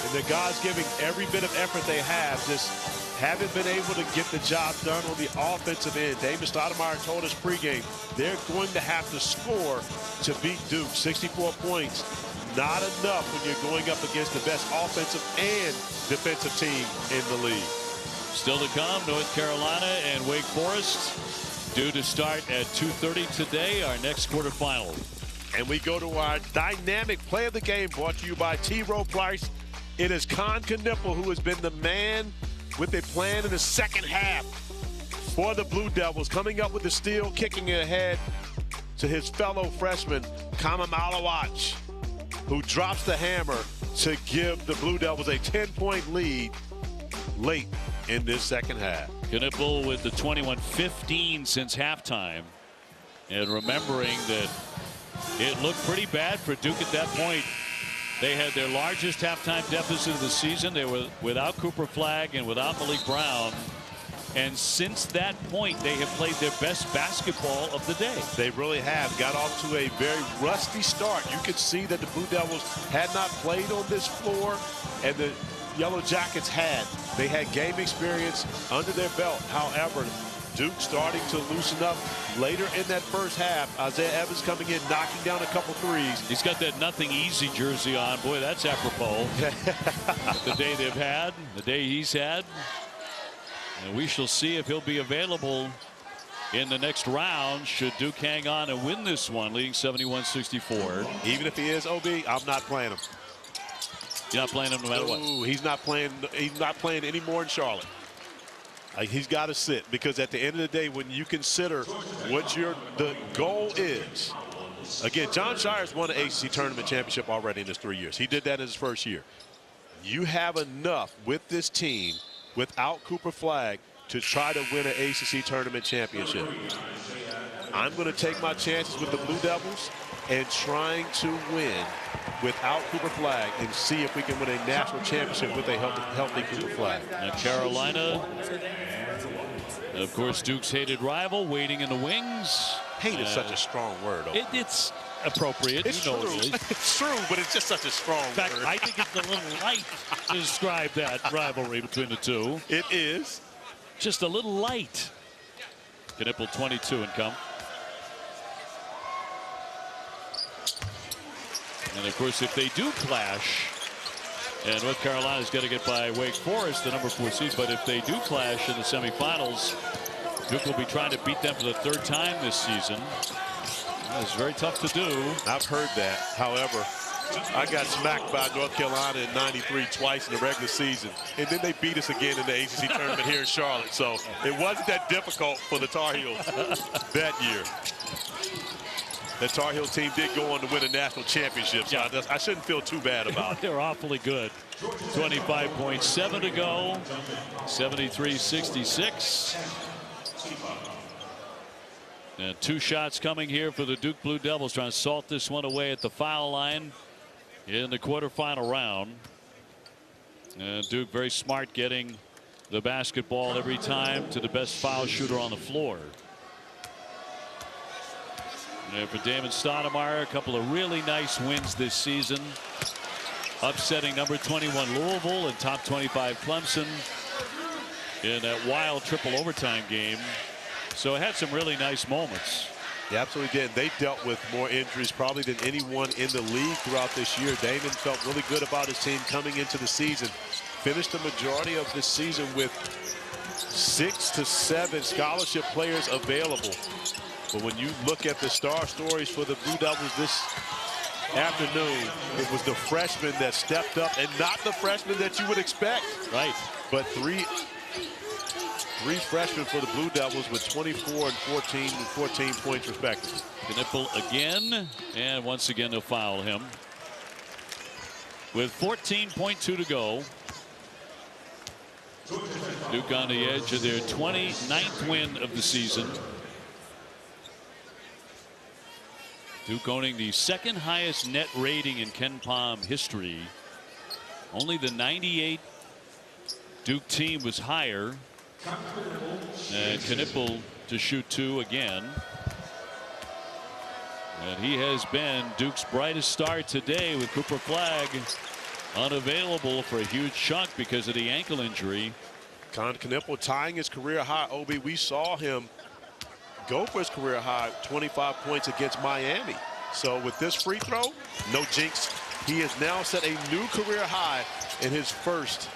And the guys giving every bit of effort they have, just haven't been able to get the job done on the offensive end. David Stoudemire told us pregame they're going to have to score to beat Duke. 64 points, not enough when you're going up against the best offensive and defensive team in the league.
Still to come, North Carolina and Wake Forest due to start at 2:30 today, our next quarterfinal.
And we go to our dynamic play of the game brought to you by T. Rowe Price. It is Con Knipple who has been the man with a plan in the second half for the Blue Devils, coming up with the steal, kicking it ahead to his fellow freshman, Kama Malawaj, who drops the hammer to give the Blue Devils a 10-point lead late in this second half.
Knipple with the 21-15 since halftime. And remembering that it looked pretty bad for Duke at that point. They had their largest halftime deficit of the season. They were without Cooper Flagg and without Malik Brown. And since that point, they have played their best basketball of the day.
They really have. Got off to a very rusty start. You could see that the Blue Devils had not played on this floor, and the Yellow Jackets had. They had game experience under their belt. However, Duke starting to loosen up later in that first half. Isaiah Evans coming in, knocking down a couple threes.
He's got that nothing easy jersey on. Boy, that's apropos. The day they've had, the day he's had. And we shall see if he'll be available in the next round should Duke hang on and win this one, leading 71-64.
Even if he is, OB, I'm not playing him.
You're not playing him no matter what.
He's not playing. He's not playing anymore in Charlotte. He's got to sit, because at the end of the day, when you consider what the goal is, again, John Shire's won an ACC tournament championship already in his 3 years. He did that in his first year. You have enough with this team without Cooper Flagg to try to win an ACC tournament championship. I'm going to take my chances with the Blue Devils and trying to win without Cooper Flagg and see if we can win a national championship with a healthy Cooper Flagg.
Now Carolina, of course, Duke's hated rival, waiting in the wings.
Hate is such a strong word.
It's appropriate.
It's
you know
true.
It is.
It's true, but it's just such a strong
In fact,
word.
I think it's a little light to describe that rivalry between the two.
It is.
Just a little light. Knipple 22 and come. And of course, if they do clash, and North Carolina's got to get by Wake Forest, the number 4 seed, but if they do clash in the semifinals, Duke will be trying to beat them for the 3rd time this season. It's very tough to do.
I've heard that. However, I got smacked by North Carolina in '93 twice in the regular season, and then they beat us again in the ACC tournament here in Charlotte. So it wasn't that difficult for the Tar Heels that year. The Tar Heel team did go on to win a national championship, so I shouldn't feel too bad about it.
They're awfully good. 25.7 to go. 73-66. And 2 shots coming here for the Duke Blue Devils, trying to salt this one away at the foul line in the quarterfinal round. And Duke very smart getting the basketball every time to the best foul shooter on the floor. And for Damon Stoudemire, a couple of really nice wins this season. Upsetting number 21 Louisville and top 25 Clemson in that wild triple overtime game. So it had some really nice moments.
They absolutely did. They dealt with more injuries probably than anyone in the league throughout this year. Damon felt really good about his team coming into the season. Finished the majority of this season with 6 to 7 scholarship players available. But when you look at the star stories for the Blue Devils this afternoon, it was the freshman that stepped up, and not the freshman that you would expect.
Right.
But three freshmen for the Blue Devils with 24 and 14 points respectively.
Knipple again, and once again they'll foul him. With 14.2 to go. Duke on the edge of their 29th win of the season. Duke owning the second highest net rating in Ken Pom history. Only the 98 Duke team was higher. And Knipple to shoot 2 again. And he has been Duke's brightest star today, with Cooper Flagg unavailable for a huge chunk because of the ankle injury.
Con Knipple tying his career high. Obi, we saw him go for his career high 25 points against Miami. So with this free throw, no jinx. He has now set a new career high in his first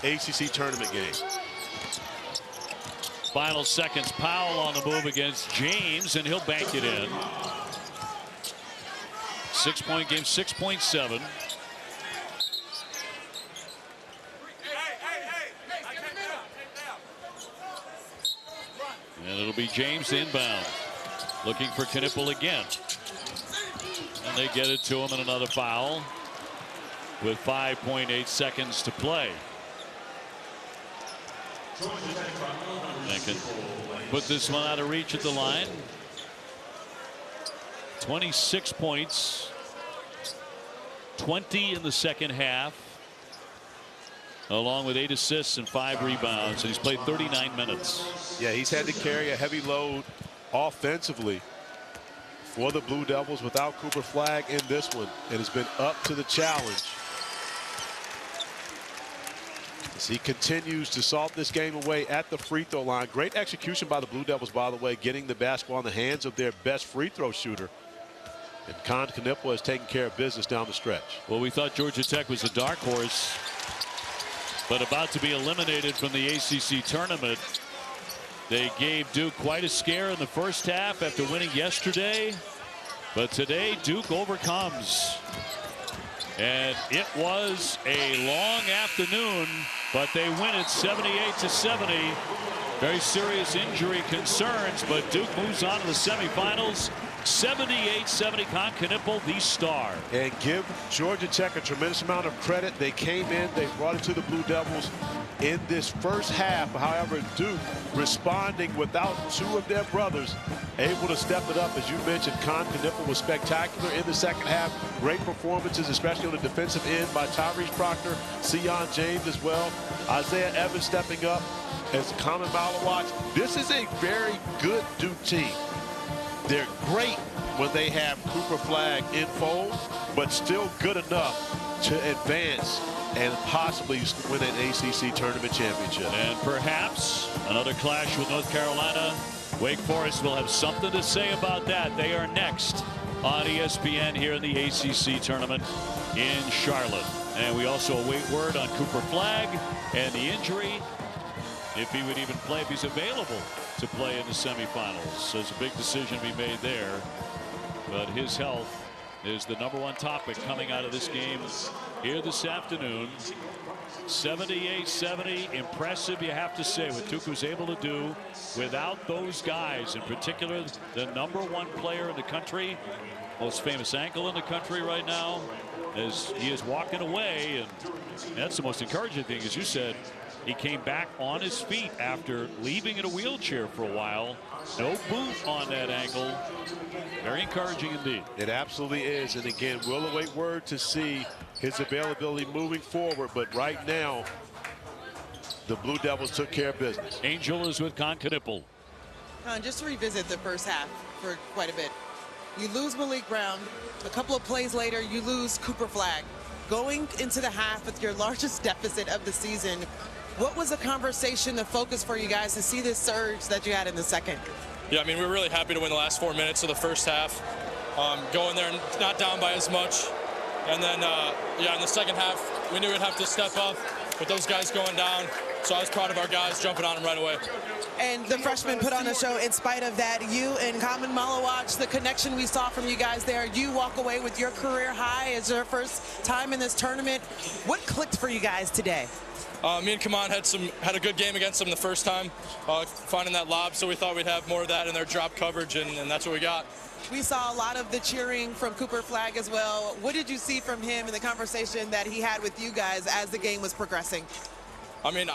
ACC tournament game.
Final seconds. Powell on the move against James, and he'll bank it in. 6-point game, 6.7. And it'll be James inbound, looking for Knipple again. And they get it to him, and another foul with 5.8 seconds to play. They can put this one out of reach at the line. 26 points, 20 in the second half, along with 8 assists and 5 rebounds. And he's played 39 minutes.
Yeah, he's had to carry a heavy load offensively for the Blue Devils without Cooper Flagg in this one, and has been up to the challenge as he continues to salt this game away at the free throw line. Great execution by the Blue Devils, by the way, getting the basketball in the hands of their best free throw shooter. And Con Knipple has taken care of business down the stretch.
Well, we thought Georgia Tech was a dark horse, but about to be eliminated from the ACC tournament. They gave Duke quite a scare in the first half after winning yesterday. But today, Duke overcomes. And it was a long afternoon, but they win it 78-70. Very serious injury concerns, but Duke moves on to the semifinals. 78-70. Con Knipple, the star.
And give Georgia Tech a tremendous amount of credit. They came in, they brought it to the Blue Devils in this first half. However, Duke responding without 2 of their brothers, able to step it up. As you mentioned, Con Knipple was spectacular in the second half. Great performances, especially on the defensive end by Tyrese Proctor, Sion James as well. Isaiah Evans stepping up as Common Malawatch. This is a very good Duke team. They're great when they have Cooper Flagg in fold, but still good enough to advance and possibly win an ACC tournament championship.
And perhaps another clash with North Carolina. Wake Forest will have something to say about that. They are next on ESPN here in the ACC tournament in Charlotte. And we also await word on Cooper Flagg and the injury, if he would even play, if he's available to play in the semifinals. So it's a big decision to be made there. But his health is the #1 topic coming out of this game here this afternoon. 78-70. Impressive, you have to say, what Duke was able to do without those guys, in particular the #1 player in the country, most famous ankle in the country right now, as he is walking away. And that's the most encouraging thing, as you said. He came back on his feet after leaving in a wheelchair for a while. No boot on that ankle. Very encouraging indeed.
It absolutely is. And again, we'll await word to see his availability moving forward. But right now, the Blue Devils took care of business.
Angel is with Knipple.
Just to revisit the first half for quite a bit. You lose Malik Brown. A couple of plays later, you lose Cooper Flagg. Going into the half with your largest deficit of the season, what was the conversation, the focus for you guys to see this surge that you had in the second?
Yeah, I mean, we were really happy to win the last 4 minutes of the first half. Going there and not down by as much. And then, yeah, in the second half, we knew we'd have to step up with those guys going down. So I was proud of our guys jumping on them right away.
And the freshmen put on a show in spite of that. You and Common Malawach, the connection we saw from you guys there, you walk away with your career high as your first time in this tournament. What clicked for you guys today?
Me and Kaman had a good game against them the first time, finding that lob, so we thought we'd have more of that in their drop coverage, and that's what we got.
We saw a lot of the cheering from Cooper Flagg as well. What did you see from him in the conversation that he had with you guys as the game was progressing?
I mean,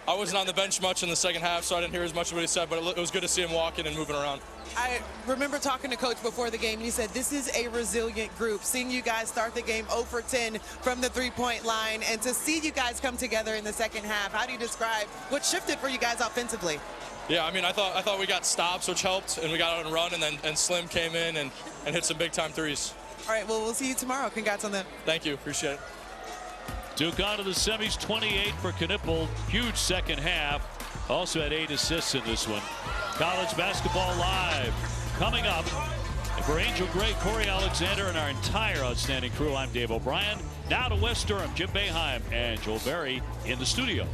I wasn't on the bench much in the second half, so I didn't hear as much of what he said, but it was good to see him walking and moving around.
I remember talking to Coach before the game, and he said this is a resilient group. Seeing you guys start the game 0 for 10 from the three-point line, and to see you guys come together in the second half, how do you describe what shifted for you guys offensively?
Yeah, I mean, I thought we got stops, which helped, and we got on a run, and Slim came in and hit some big-time threes.
All right, well, we'll see you tomorrow. Congrats on that.
Thank you. Appreciate it.
Duke on to the semis, 28 for Knipple. Huge second half. Also had 8 assists in this one. College basketball live coming up. And for Angel Gray, Corey Alexander, and our entire outstanding crew, I'm Dave O'Brien. Now to West Durham, Jim Boeheim and Joel Berry in the studio.